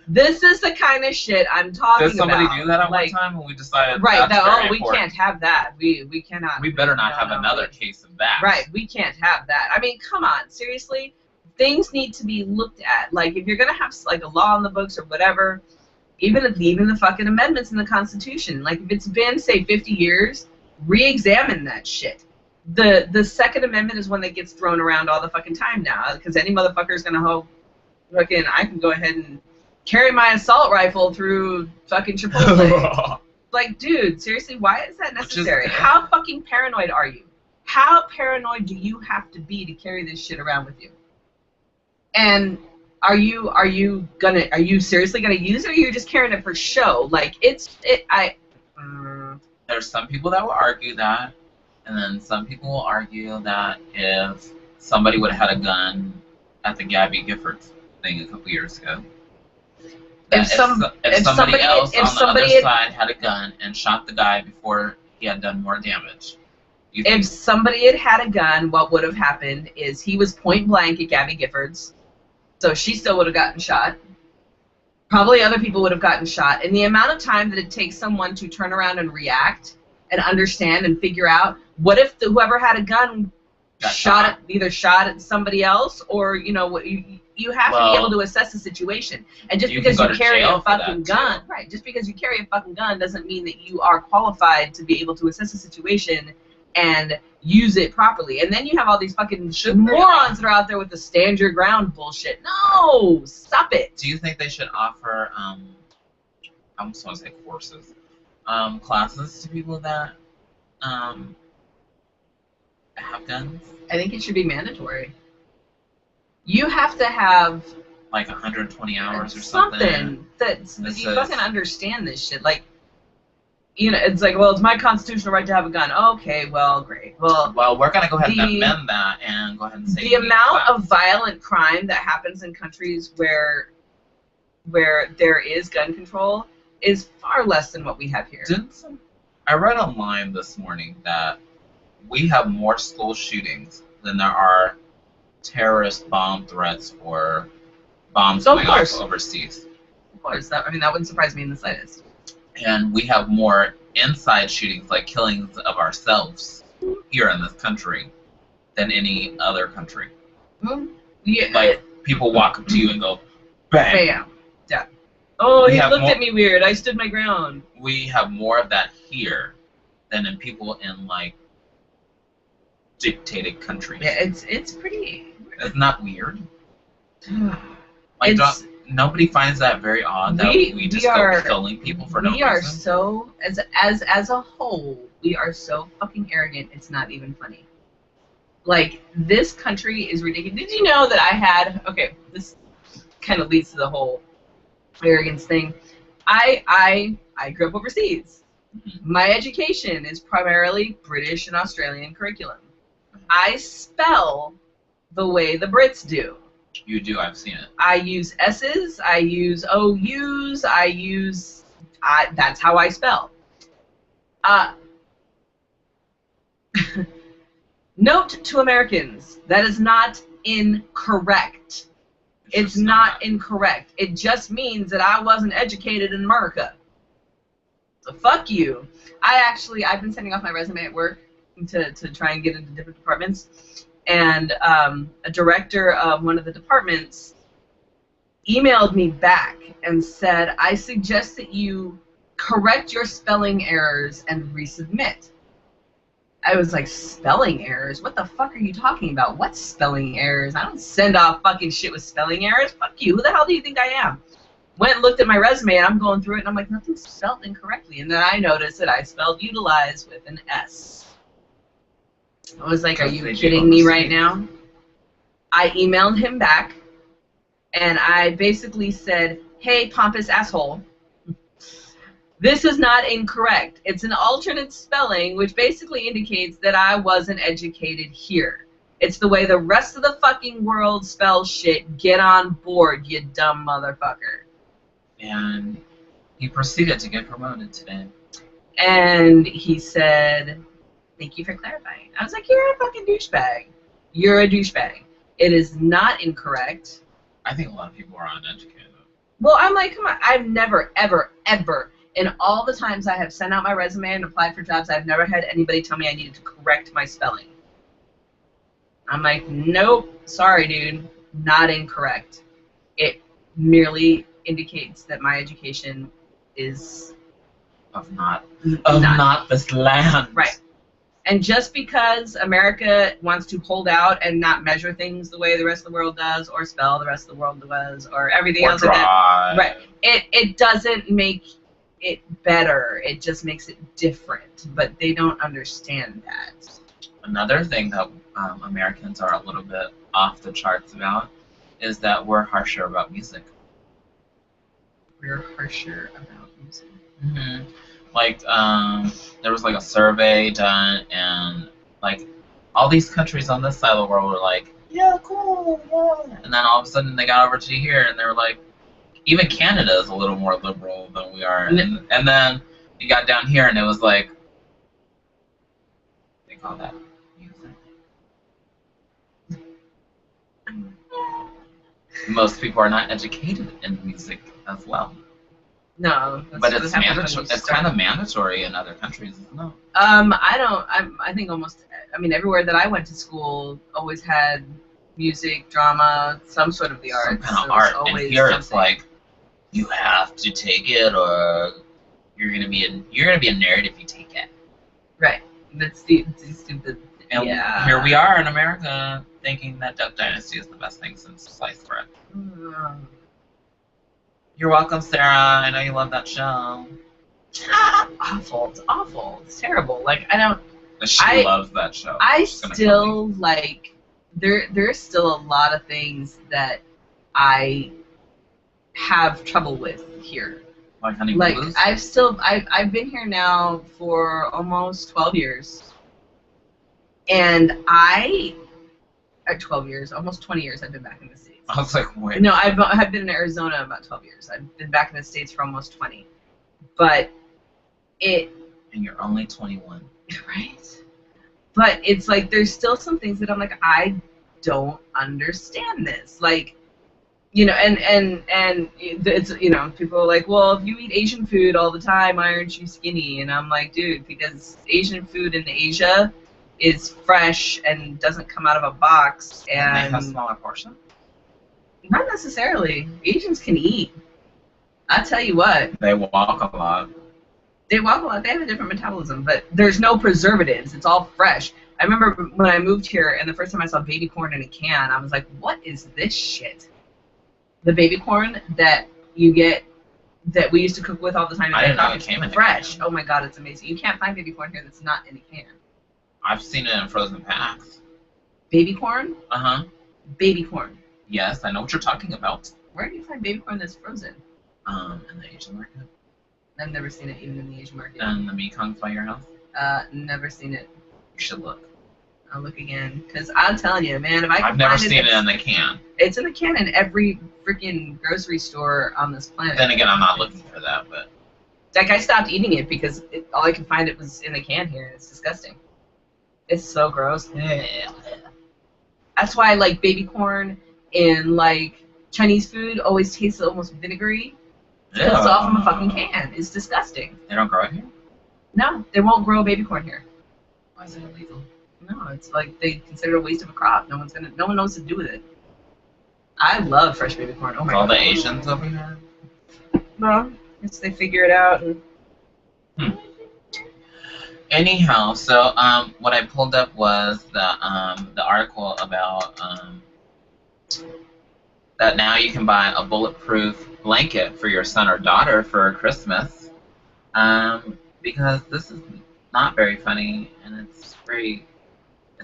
This is the kind of shit I'm talking about. Did somebody do that at one time when we decided? Right. That's we can't have that. We cannot. We better not have another case of that. Right. We can't have that. I mean, come on. Seriously, things need to be looked at. Like, if you're gonna have like a law on the books or whatever. Even the fucking amendments in the Constitution. Like, if it's been, say, 50 years, re-examine that shit. The Second Amendment is one that gets thrown around all the fucking time now, because any motherfucker is going to hope, fucking, I can go ahead and carry my assault rifle through fucking Chipotle. Like, dude, seriously, why is that necessary? How fucking paranoid are you? How paranoid do you have to be to carry this shit around with you? And Are you seriously gonna use it, or are you just carrying it for show? Like, There's some people that will argue that, and then some people will argue that if somebody would have had a gun at the Gabby Giffords thing a couple years ago, if somebody else on the other side had a gun and shot the guy before he had done more damage. If somebody had a gun, what would have happened is he was point blank at Gabby Giffords. So she still would have gotten shot. Probably other people would have gotten shot. And the amount of time that it takes someone to turn around and react and understand and figure out, what if whoever had a gun either shot at somebody else, or, you have to be able to assess the situation. And just because you carry a fucking gun, right, just because you carry a fucking gun doesn't mean that you are qualified to be able to assess the situation and use it properly. And then you have all these fucking morons that are out there with the stand your ground bullshit. No! Stop it! Do you think they should offer, I almost want to say courses, classes to people that have guns? I think it should be mandatory. You have to have Like 120 hours or something. something that This you is- fucking understand this shit. Like, you know, it's like, well, it's my constitutional right to have a gun. Okay, well, great. Well, We're going to go ahead and the- amend that and go ahead and say the amount of violent crime that happens in countries where there is gun control is far less than what we have here. I read online this morning that we have more school shootings than there are terrorist bomb threats or bombs So, of going off course. overseas. Of course, that wouldn't surprise me in the slightest. And we have more inside shootings, like killings of ourselves here in this country, than any other country. Yeah, Like, people walk up to you and go, bang! bam, yeah. Oh, We he have looked more- at me weird. I stood my ground. We have more of that here than in people in, like, dictated countries. Yeah, it's pretty. Isn't that weird? Like, It's- nobody finds that very odd that we just go killing people for no We are reason? so as a whole, we are so fucking arrogant. It's not even funny. Like, this country is ridiculous. Did you know that I had? Okay, this kind of leads to the whole arrogance thing. I grew up overseas. My education is primarily British and Australian curriculum. I spell the way the Brits do. You do, I've seen it. I use S's, I use OU's, that's how I spell. Note to Americans, that is not incorrect. It's just not incorrect. It just means that I wasn't educated in America. So fuck you. I've been sending off my resume at work to try and get into different departments. And a director of one of the departments emailed me back and said, I suggest that you correct your spelling errors and resubmit. I was like, spelling errors? What the fuck are you talking about? What spelling errors? I don't send off fucking shit with spelling errors. Fuck you. Who the hell do you think I am? Went and looked at my resume, and I'm going through it, and I'm like, nothing's spelled incorrectly. And then I noticed that I spelled utilize with an S. I was like, are you kidding me right now? I emailed him back, and I basically said, hey, pompous asshole, this is not incorrect. It's an alternate spelling, which basically indicates that I wasn't educated here. It's the way the rest of the fucking world spells shit. Get on board, you dumb motherfucker. And he proceeded to get promoted today. And he said, thank you for clarifying. I was like, you're a fucking douchebag. You're a douchebag. It is not incorrect. I think a lot of people are uneducated. Well, I'm like, come on. I've never, ever, ever, in all the times I have sent out my resume and applied for jobs, I've never had anybody tell me I needed to correct my spelling. I'm like, nope, sorry, dude, not incorrect. It merely indicates that my education is Of not not this land. right. And just because America wants to hold out and not measure things the way the rest of the world does, or spell the rest of the world does, or everything Or else like that, drive. right? It doesn't make it better. It just makes it different. But they don't understand that. Another thing that Americans are a little bit off the charts about is that we're harsher about music. We're harsher about music. Mm-hmm. Like, there was like a survey done, and like all these countries on this side of the world were like, yeah, cool, yeah. And then all of a sudden they got over to here, and they were like, even Canada is a little more liberal than we are. And then you got down here, and it was like, they call that music. Most people are not educated in music as well. No, that's But what it's happens when mandatory. you It's start. kind of mandatory in other countries, isn't it? I think almost. I mean, everywhere that I went to school always had music, drama, some sort of the Some arts. kind of There was art. And always here it's something. like, you have to take it, or you're gonna be a nerd if you take it. Right. That's stupid. And Yeah. here we are in America thinking that Duck Dynasty is the best thing since sliced bread. Mm. You're welcome, Sarah. I know you love that show. Awful. It's awful. It's terrible. Like, I don't. She loves that show. I still like. There's still a lot of things that I have trouble with here. Like Honey Like Blues? I've been here now for almost 12 years, and 12 years, almost 20 years I've been back in the States. I was like, wait. No, I've been in Arizona about 12 years. I've been back in the States for almost 20, but and you're only 21. Right? But it's like there's still some things that I'm like, I don't understand this. Like, you know, and it's, you know, people are like, well, if you eat Asian food all the time, why aren't you skinny? And I'm like, dude, because Asian food in Asia is fresh and doesn't come out of a box. And they have smaller portions? Not necessarily. Asians can eat. I tell you what. They walk a lot. They walk a lot. They have a different metabolism, but there's no preservatives. It's all fresh. I remember when I moved here, and the first time I saw baby corn in a can, I was like, what is this shit? The baby corn that you get, that we used to cook with all the time. I didn't know it came in fresh. a can. Oh my god, it's amazing. You can't find baby corn here that's not in a can. I've seen it in frozen packs. Baby corn? Uh-huh. Baby corn. Yes, I know what you're talking about. Where do you find baby corn that's frozen? In the Asian market. I've never seen it even in the Asian market. And the Mekong's by your house? Never seen it. You should look. I'll look again, because I'm telling you, man, if I can I've never find seen it in the can. It's in the can in every freaking grocery store on this planet. Then again, I'm not looking for that, but... Like, I stopped eating it because all I could find it was in the can here, and it's disgusting. It's so gross. That's why, like, baby corn and, like, Chinese food always tastes almost vinegary. It's all from a fucking can. It's disgusting. They don't grow it here? No, they won't grow baby corn here. Why is it illegal? No, it's like they consider it a waste of a crop. No one knows what to do with it. I love fresh baby corn. Oh my god. All the Asians over here? No, it's they figure it out. And... Anyhow, so what I pulled up was the article about that now you can buy a bulletproof blanket for your son or daughter for Christmas, because this is not very funny, and it's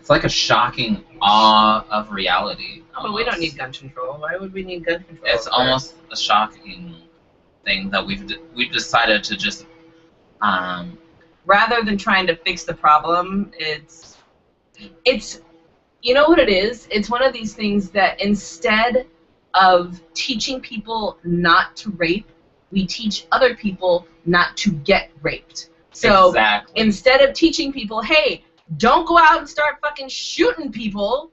like a shocking awe of reality. But we don't need gun control. Why would we need gun control? It's almost a shocking thing that we've decided to just rather than trying to fix the problem, it's you know what it is? It's one of these things that instead of teaching people not to rape, we teach other people not to get raped. So exactly. Instead of teaching people, hey, don't go out and start fucking shooting people,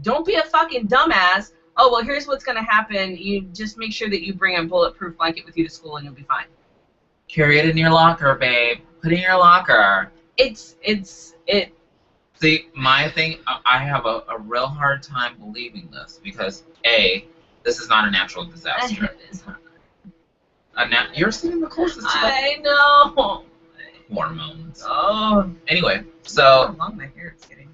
don't be a fucking dumbass, oh, well, here's what's going to happen. You just make sure that you bring a bulletproof blanket with you to school and you'll be fine. Carry it in your locker, babe. Put it in your locker. See, my thing, I have a real hard time believing this because, A, this is not a natural disaster. It is not. You're sitting the closest to I know. Hormones. Oh. Anyway, How so long my hair is getting.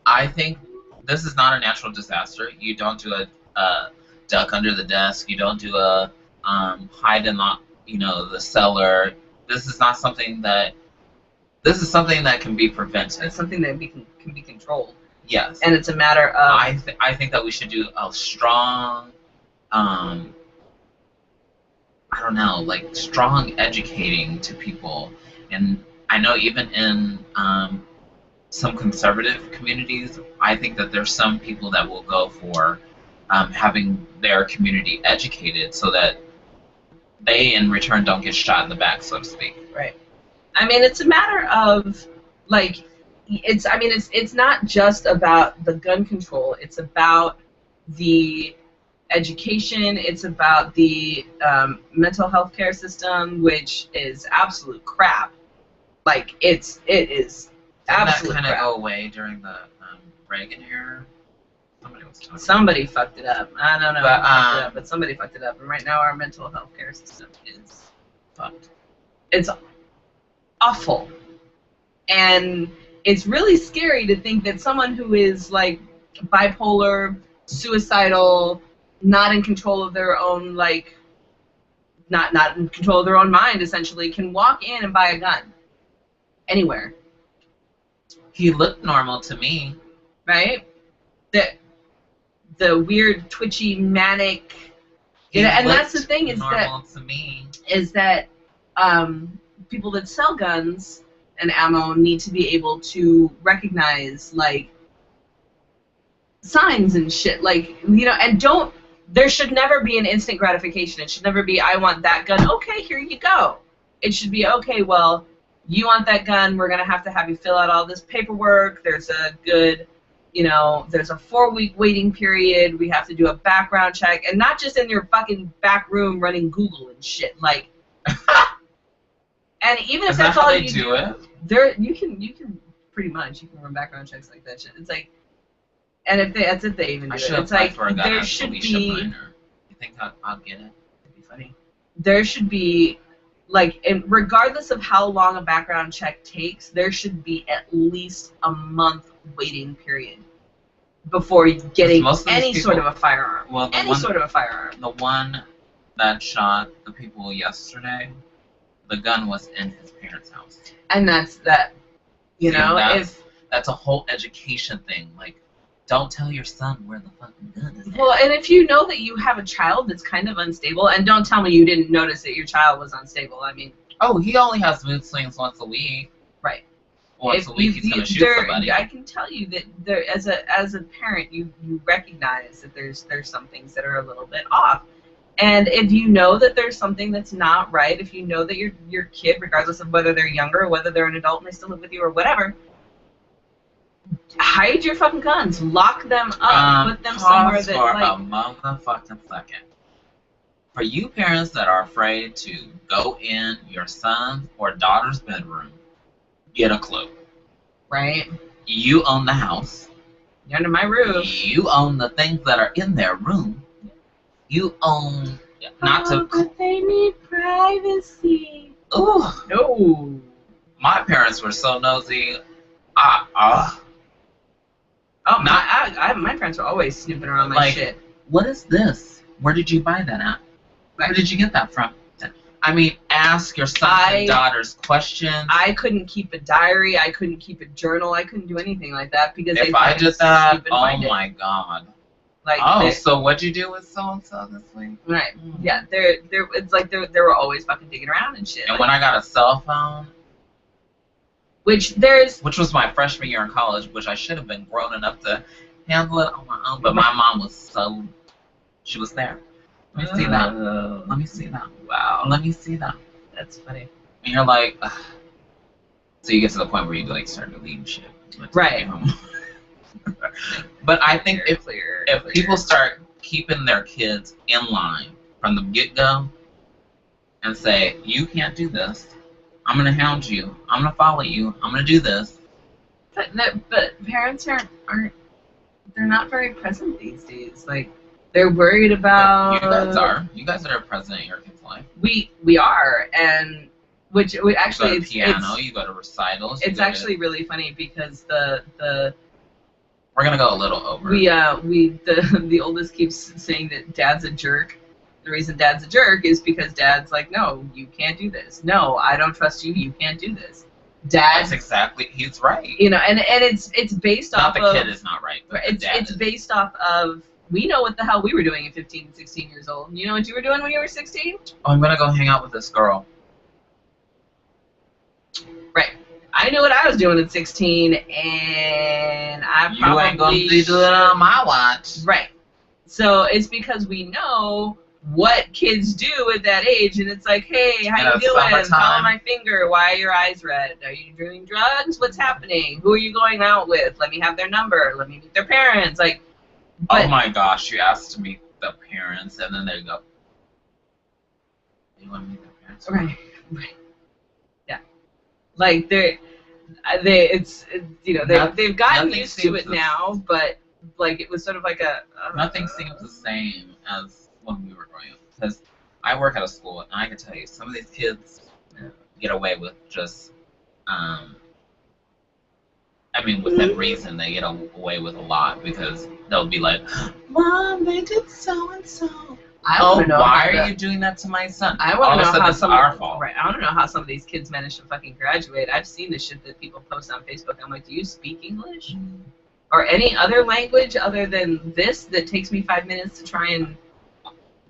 I think this is not a natural disaster. You don't do a duck under the desk. You don't do a hide in the cellar. This is not something that. This is something that can be prevented. It's something that can be controlled. Yes. And it's a matter of. I think that we should do a strong. I don't know, like strong educating to people, and I know even in some conservative communities, I think that there's some people that will go for having their community educated so that they in return don't get shot in the back, so to speak. Right. I mean, it's a matter of like, it's not just about the gun control. It's about the education. It's about the mental health care system, which is absolute crap. Like it is absolute crap. Did that kind of go away during the Reagan era? Somebody fucked it up. I don't know who fucked it up, but somebody fucked it up. And right now our mental health care system is fucked. It's awful. And it's really scary to think that someone who is like bipolar, suicidal, not in control of their own like not in control of their own mind, essentially, can walk in and buy a gun anywhere. He looked normal to me. Right? The weird, twitchy, manic, and that's the thing is normal to me. Is that people that sell guns and ammo need to be able to recognize like signs and shit, like, you know, and don't. There should never be an instant gratification. It should never be, I want that gun. Okay, here you go. It should be, okay, well, you want that gun. We're gonna have you fill out all this paperwork. There's a good, you know, there's a 4-week waiting period. We have to do a background check, and not just in your fucking back room running Google and shit. Like, and even if that's all you do, there you can pretty much run background checks like that shit. It's like, and if that's if they even do it, it's like there should be. You think I'll get it? It'd be funny. There should be, like, and regardless of how long a background check takes, there should be at least a month waiting period before getting any sort of a firearm. Well, sort of a firearm. The one that shot the people yesterday, the gun was in his parents' house. And that's that. You know, that's a whole education thing. Like, don't tell your son where the fucking gun is. Well, and if you know that you have a child that's kind of unstable, and don't tell me you didn't notice that your child was unstable. I mean, oh, he only has mood swings once a week. Right. Once a week, he's gonna shoot somebody. I can tell you that there, as a parent, you recognize that there's some things that are a little bit off. And if you know that there's something that's not right, if you know that your kid, regardless of whether they're younger or whether they're an adult and they still live with you or whatever, hide your fucking guns, lock them up, put them somewhere that, for like, a motherfucking second. For you parents that are afraid to go in your son's or daughter's bedroom, get a clue. Right. You own the house. You're under my roof. You own the things that are in their room. You own but they need privacy. Ooh. No. My parents were so nosy. My parents were always snooping around my shit. What is this? Where did you buy that at? Where did you get that from? I mean, ask your sons and daughters questions. I couldn't keep a diary. I couldn't keep a journal. I couldn't do anything like that because if I did that, oh my god. Like, so what'd you do with so and so this week? Right. Yeah. It's like they were always fucking digging around and shit. And when I got a cell phone, which was my freshman year in college, which I should have been grown enough to handle it on my own, but my mom was she was there. Let me see that. Let me see that. Wow. Let me see that. That's funny. And you're like, ugh. So you get to the point where you like start deleting shit. Right. But I think if people start keeping their kids in line from the get-go and say, you can't do this, I'm going to hound you, I'm going to follow you, I'm going to do this. But parents aren't they're not very present these days. Like, they're worried about... But you guys are present in your kid's life. We are, and which we actually... You go to piano, you go to recitals. It's actually really funny because the we're gonna go a little over. The oldest keeps saying that Dad's a jerk. The reason Dad's a jerk is because Dad's like, no, you can't do this. No, I don't trust you. You can't do this. That's exactly. He's right. You know, and it's based off of... Not the kid is not right, but it's based off of... We know what the hell we were doing at 15 and 16 years old. You know what you were doing when you were 16? Oh, I'm gonna go hang out with this girl. Right. I knew what I was doing at 16, and You ain't gonna be doing it on my watch. Right. So it's because we know what kids do at that age, and it's like, hey, how you doing? Follow my finger. Why are your eyes red? Are you doing drugs? What's happening? Who are you going out with? Let me have their number. Let me meet their parents. Like, oh my gosh, you asked to meet the parents, and then they go, you want to meet their parents? Right. Yeah. Like, they've gotten used to it now, but, like, it was sort of like nothing seems the same as when we were growing up. Because I work at a school, and I can tell you, some of these kids get away with just, within reason, they get away with a lot because they'll be like, Mom, they did so-and-so. I want to know why are you doing that to my son? I want to know how some our fault. Right. I want to know how some of these kids manage to fucking graduate. I've seen the shit that people post on Facebook. I'm like, do you speak English or any other language other than this that takes me 5 minutes to try and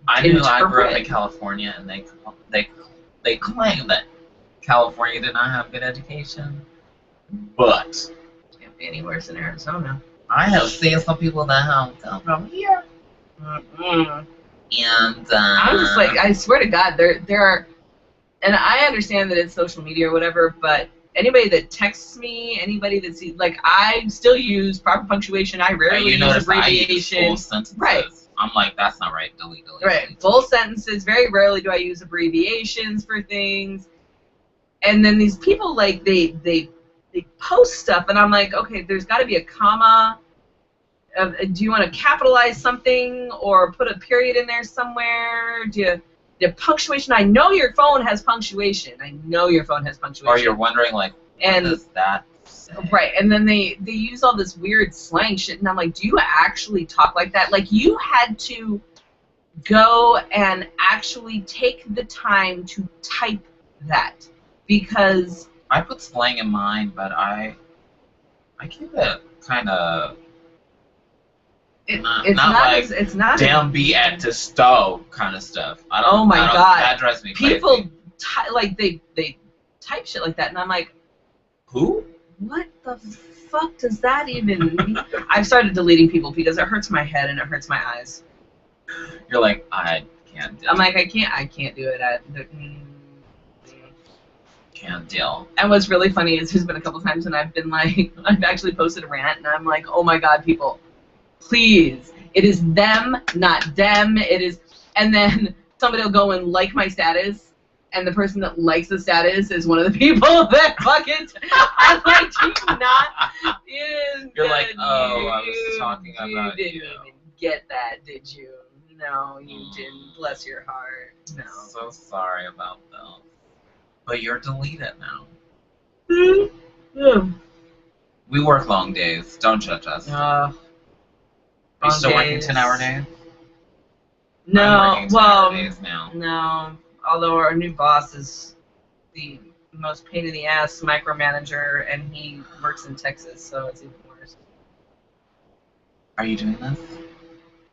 I knew I grew up in California, and they claim that California did not have good education, but can't be any worse than Arizona. I have seen some people that have come from here. And I'm just like, I swear to God, there are, and I understand that it's social media or whatever, but anybody that texts me, anybody that's like, I still use proper punctuation. I rarely use abbreviations. Right. I'm like, that's not right. Delete. Right. Full sentences. Very rarely do I use abbreviations for things. And then these people, like, they post stuff, and I'm like, okay, there's got to be a comma. Do you want to capitalize something or put a period in there somewhere? Do you punctuation? I know your phone has punctuation. Or you're wondering, like, what does that say? Right, and then they use all this weird slang shit, and I'm like, do you actually talk like that? Like, you had to go and actually take the time to type that, because I put slang in mine, but I keep it kind of. It's not damn be at the stove kind of stuff. Oh my God, that drives me crazy. People they type shit like that, and I'm like, who? What the fuck does that even mean? I've started deleting people because it hurts my head and it hurts my eyes. You're like, I can't do it. I'm like, I can't do it. Can't deal. And what's really funny is there's been a couple times when I've been like, I've actually posted a rant, and I'm like, oh my God, people, please, it is them, not them. It is, and then somebody will go and like my status, and the person that likes the status is one of the people that fucking. I'm like, do you not? You're like, oh, I was talking about you. You didn't even get that, did you? No, you didn't. Bless your heart. No. So sorry about that. But you're deleted now. We work long days. Don't judge us. Are you still working 10-hour days? No, well, days now. No. Although our new boss is the most pain in the ass micromanager, and he works in Texas, so it's even worse. Are you doing this?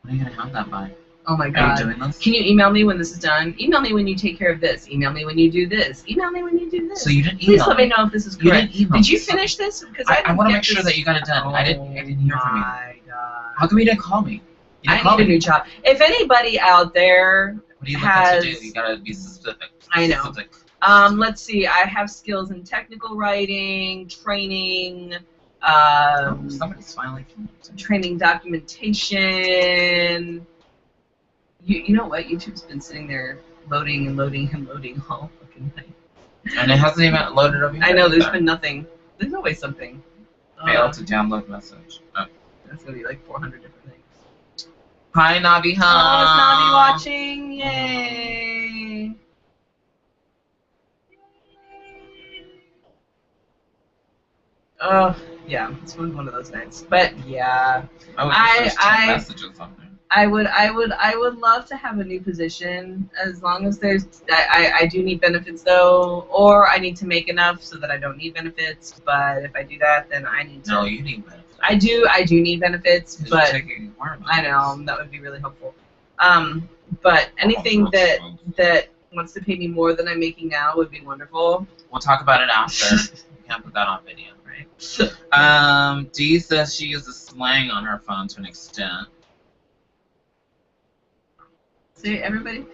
When are you gonna have that by? Oh my God. Are you doing this? Can you email me when this is done? Email me when you take care of this. Email me when you do this. Email me when you do this. So you didn't email Please let me know if this is correct. Did you finish this? Because I want to make sure that you got it done. I didn't hear from you. Oh my God. How come you didn't call me? I need a new job. If anybody out there what do you has... looking to do? You gotta be specific. I know. Let's see. I have skills in technical writing, training, somebody's finally training documentation. You know what? YouTube's been sitting there loading and loading and loading all fucking night. And it hasn't even loaded up yet. I know, there's been nothing. There's always something. Failed to download message. Oh. That's going to be like 400 different things. Hi, Navi. Oh, it's Navi watching. Yay. Oh, yeah. It's one of those nights. But, yeah. I would love to have a new position, as long as there's, I do need benefits though, or I need to make enough so that I don't need benefits, but if I do that, then I need to. No, you need benefits. I do need benefits, but I know, that would be really helpful. But anything that wants to pay me more than I'm making now would be wonderful. We'll talk about it after. We can't put that on video, right? Dee says she uses slang on her phone to an extent. See, everybody?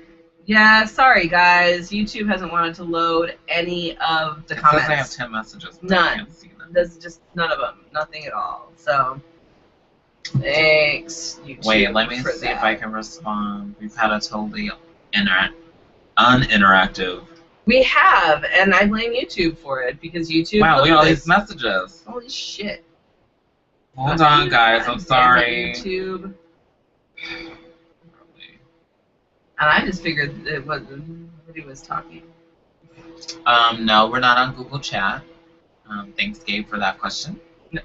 Yeah, sorry, guys. YouTube hasn't wanted to load any of the comments. It says I have 10 messages. None. I can't see them. There's just none of them. Nothing at all. So, thanks, YouTube. Wait, let me see if I can respond. We've had a totally uninteractive. We have, and I blame YouTube for it, because YouTube... Wow, look at all these messages. Holy shit. Hold on, guys. I'm sorry. YouTube. And I just figured it was somebody was talking. No, we're not on Google Chat. Thanks, Gabe, for that question. No.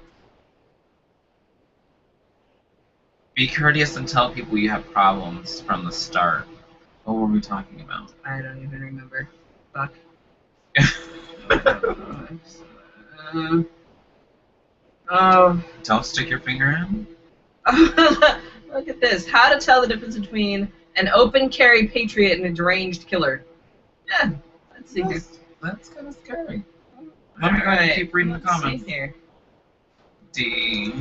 Be courteous and tell people you have problems from the start. What were we talking about? I don't even remember. Fuck. Oh. Don't stick your finger in. Look at this. How to tell the difference between an open carry Patriot and a deranged killer. Yeah, let's see here. That's kind of scary. Let me go ahead and keep reading the comments. See here. D.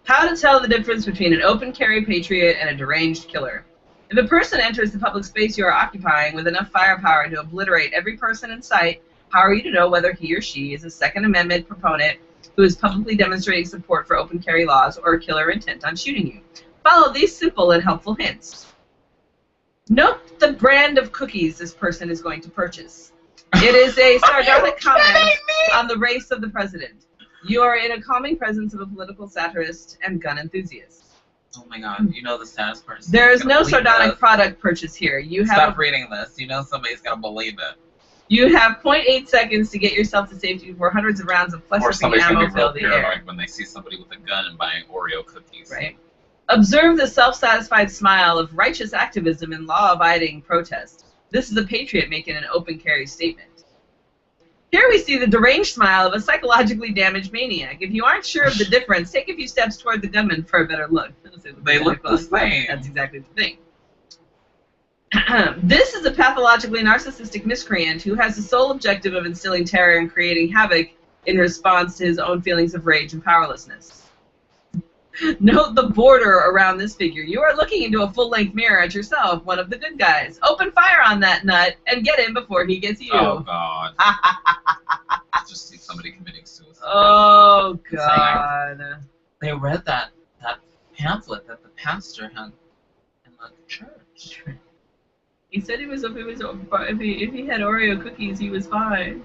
How to tell the difference between an open carry Patriot and a deranged killer. If a person enters the public space you are occupying with enough firepower to obliterate every person in sight, how are you to know whether he or she is a Second Amendment proponent who is publicly demonstrating support for open carry laws or a killer intent on shooting you? Follow these simple and helpful hints. Note the brand of cookies this person is going to purchase. It is a sardonic comment on the race of the president. You are in a calming presence of a political satirist and gun enthusiast. Oh my god, you know the saddest part. There is no sardonic product purchase here. You have Stop reading this. You know somebody's going to believe it. You have 0.8 seconds to get yourself to safety before hundreds of rounds of flesh-ripping ammo fill the air. When they see somebody with a gun and buying Oreo cookies. Right. Observe the self-satisfied smile of righteous activism and law-abiding protest. This is a patriot making an open carry statement. Here we see the deranged smile of a psychologically damaged maniac. If you aren't sure of the difference, take a few steps toward the gunman for a better look. They look the same. That's exactly the thing. This is a pathologically narcissistic miscreant who has the sole objective of instilling terror and creating havoc in response to his own feelings of rage and powerlessness. Note the border around this figure. You are looking into a full-length mirror at yourself, one of the good guys. Open fire on that nut and get him before he gets you. Oh, God. I just see somebody committing suicide. Oh, God. They read that pamphlet that the pastor had in the church. He said if he had Oreo cookies, he was fine.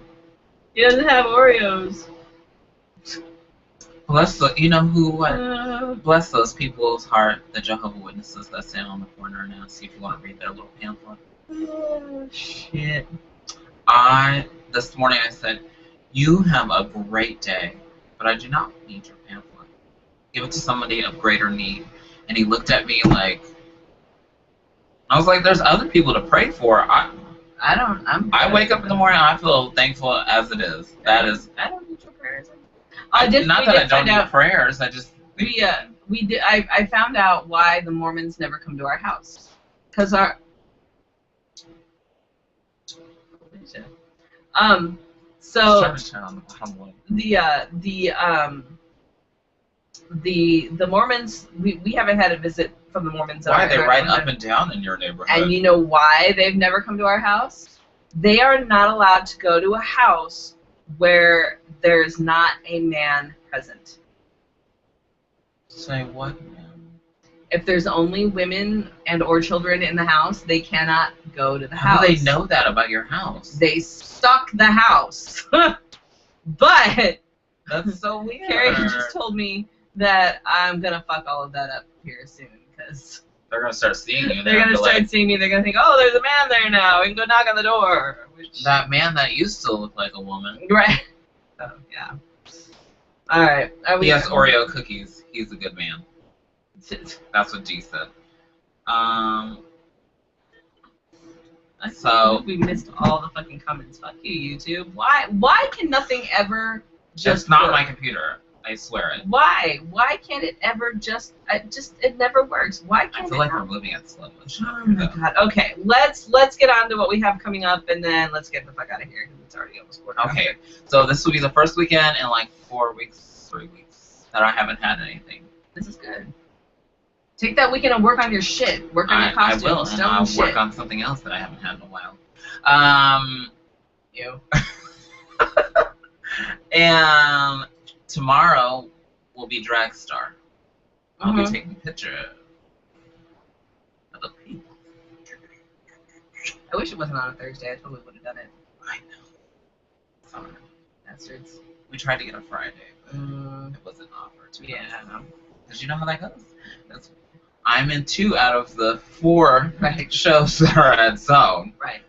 He doesn't have Oreos. Bless the, you know who, bless those people's heart, the Jehovah's Witnesses that stand on the corner and see if you want to read their little pamphlet. Oh, shit. This morning I said, you have a great day, but I do not need your pamphlet. Give it to somebody of greater need. And he looked at me like, I was like, there's other people to pray for. I wake up in the morning and I feel thankful as it is. That is. I don't need your prayers. Not that I don't need prayers. I just. We did. I found out why the Mormons never come to our house. Because our. So. The Mormons, we haven't had a visit from the Mormons. Why are they right up and down in your neighborhood? And you know why they've never come to our house? They are not allowed to go to a house where there's not a man present. Say what, man? If there's only women and or children in the house, they cannot go to the house. How do they know that about your house? They stalk the house. But that's so weird. Carrie just told me that I'm gonna fuck all of that up here soon because they're gonna start seeing you. They're gonna start seeing me. They're gonna think, oh, there's a man there now. We can go knock on the door. That man that used to look like a woman. Right. So yeah. All right. He has Oreo cookies. He's a good man. That's what G said. So we missed all the fucking comments. Fuck you, YouTube. Why can nothing ever just? It's not work? my computer. I swear it. Why? Why can't it ever just? It never works. Why can't it? I feel like we're moving at slow motion. Oh my god. Okay, let's get on to what we have coming up, and then let's get the fuck out of here because it's already almost 4 o'clock. Okay, so this will be the first weekend in like 3 weeks that I haven't had anything. This is good. Take that weekend and work on your shit. Work on your costumes. I will, and I'll work on something else that I haven't had in a while. You. And tomorrow will be Drag Star. I'll be taking pictures of the people. I wish it wasn't on a Thursday. I totally would have done it. I know. Sorry. Bastards. We tried to get a Friday, but it wasn't offered to us. Yeah. Because you know how that goes. I'm in 2 out of the 4 shows that are at Zone. Right.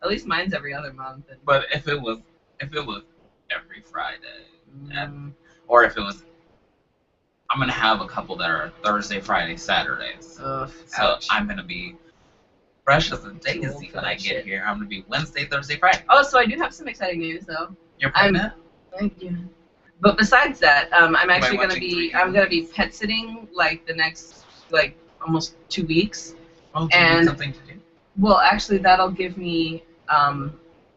At least mine's every other month. But if it was every Friday, or if it was I'm gonna have a couple that are Thursday, Friday, Saturdays. Ugh, So ouch. I'm gonna be fresh as a daisy when I get here. I'm gonna be Wednesday, Thursday, Friday. Oh, so I do have some exciting news though. You're pregnant? Thank you. But besides that, I'm actually By gonna watching be 3 I'm gonna be pet sitting like the next like almost 2 weeks. Oh, do you and- need something to do? Well, actually, that'll give me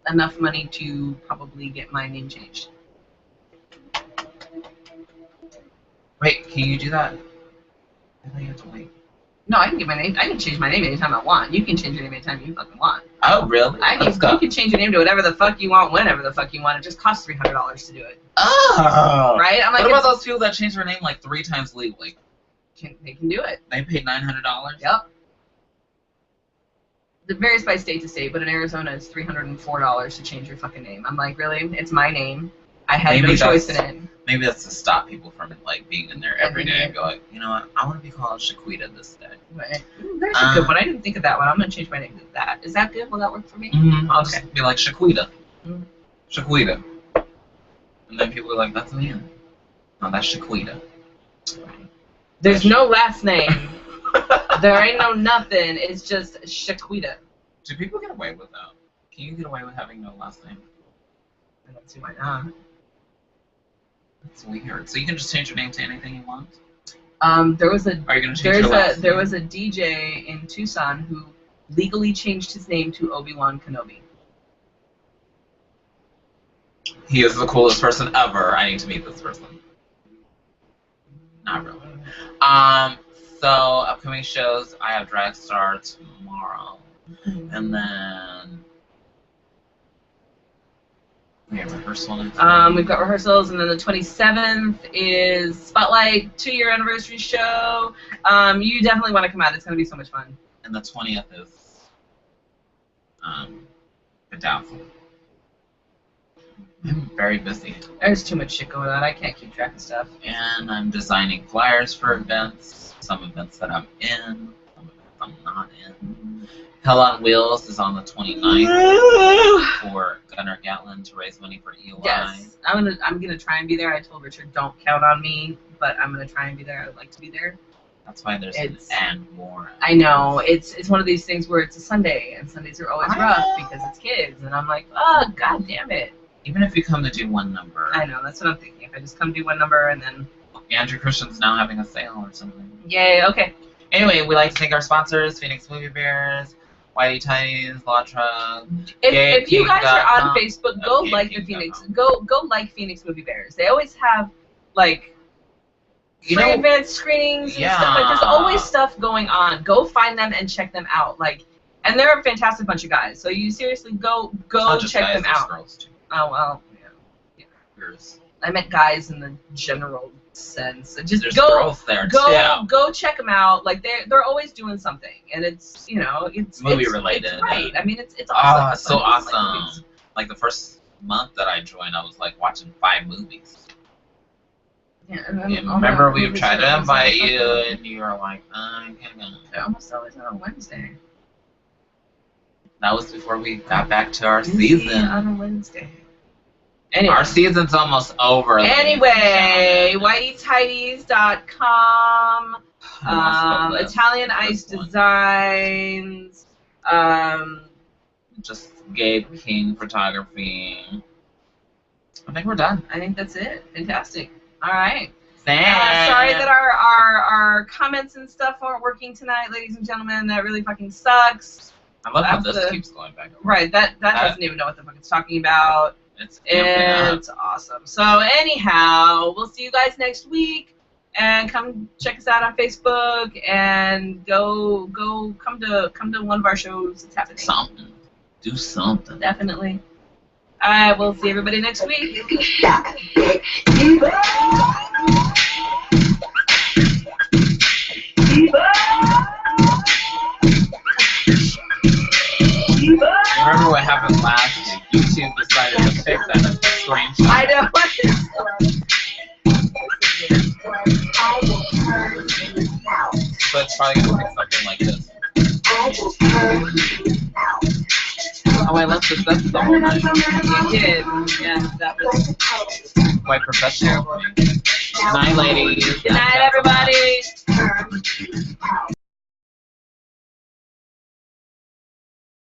enough money to probably get my name changed. Wait, can you do that? I thought you have to wait. No, I can get my name. I can change my name anytime I want. You can change your name anytime you fucking want. Oh, really? Let's go. You can change your name to whatever the fuck you want, whenever the fuck you want. It just costs $300 to do it. Oh. Right? I'm like, What about those people that change their name like 3 times legally? they can do it. They paid $900? Yep. It varies by state to state, but in Arizona it's $304 to change your fucking name. I'm like, really? It's my name. I had Maybe no choice in that's- it. Maybe that's to stop people from like being in there every day and go like, you know what, I want to be called Shaquita this day. Right. Ooh, there's a good one. I didn't think of that one. I'm gonna change my name to that. Is that good? Will that work for me? I'll Okay. just be like Shaquita. Mm. Shaquita. And then people are like, that's me. No, that's Shaquita. There's no last name. There ain't no nothing. It's just Shaquita. Do people get away with that? Can you get away with having no last name? I don't see why not. That's weird. So you can just change your name to anything you want? There was a Are you gonna change your last there name? was a DJ in Tucson who legally changed his name to Obi-Wan Kenobi. He is the coolest person ever. I need to meet this person. Not really. So upcoming shows, I have Drag Star tomorrow. And then we have rehearsal next week. We've got rehearsals, and then the 27th is Spotlight 2-year anniversary show. You definitely want to come out. It's going to be so much fun. And the 20th is Bedazzled. I'm very busy. There's too much shit going on. I can't keep track of stuff. And I'm designing flyers for events. Some events that I'm in, some events I'm not in. Hell on Wheels is on the 29th for Gunnar Gatlin to raise money for Eli. Yes, I'm gonna try and be there. I told Richard don't count on me, but I'm gonna try and be there. I'd like to be there. That's why there's an and more. I know it's one of these things where it's a Sunday, and Sundays are always rough because it's kids, and I'm like, oh god damn it. Even if you come to do one number. I know, that's what I'm thinking. If I just come do one number and then. Andrew Christian's now having a sale or something. Yay, okay. Anyway, we like to thank our sponsors: Phoenix Movie Bears, Whitey, Tighties, LawTruck. If you guys are on Facebook, go Okay, like the King.com. Phoenix. Go like Phoenix Movie Bears. They always have like free advanced screenings and stuff. Like, there's always stuff going on. Go find them and check them out. Like, and they're a fantastic bunch of guys. So you seriously go Not just check guys, them there's out. girls too. Oh well, yeah. There's I meant guys in the general sense. Just there's go. girls there too. Go check them out. Like they're always doing something, and it's it's Movie it's, related. It's great. I mean, it's Oh, awesome. it's so It's like awesome. movies. Like the first month that I joined, I was like watching 5 movies. Yeah, and then And all remember, the we movies tried that to are invite almost you, always- and you were like, I can't go. They're almost always on a Wednesday. That was before we got back to our Yeah, season. on a Wednesday. Anyway. Our season's almost over. Anyway, whiteytighties.com, Italian Ice Designs, just Gabe King Photography. I think we're done. I think that's it. Fantastic. All right. Thanks. Sorry that our comments and stuff aren't working tonight, ladies and gentlemen. That really fucking sucks. I love how That's this the- keeps going back over. Right, that doesn't even know what the fuck it's talking about. It's amping up. It's awesome. So anyhow, we'll see you guys next week, and come check us out on Facebook, and come to one of our shows. It's happening. Something. Do something. Definitely. All right, we'll see everybody next week. Beauty shop, bitch. Diva. Remember what happened last week? YouTube decided to fix that as a screenshot. I know. I will turn you out. So it's probably going to be something like this. I will turn you out. Oh, I left this up the whole night. You did. Yes, that was Quite professional. Night, ladies. Good night, everybody.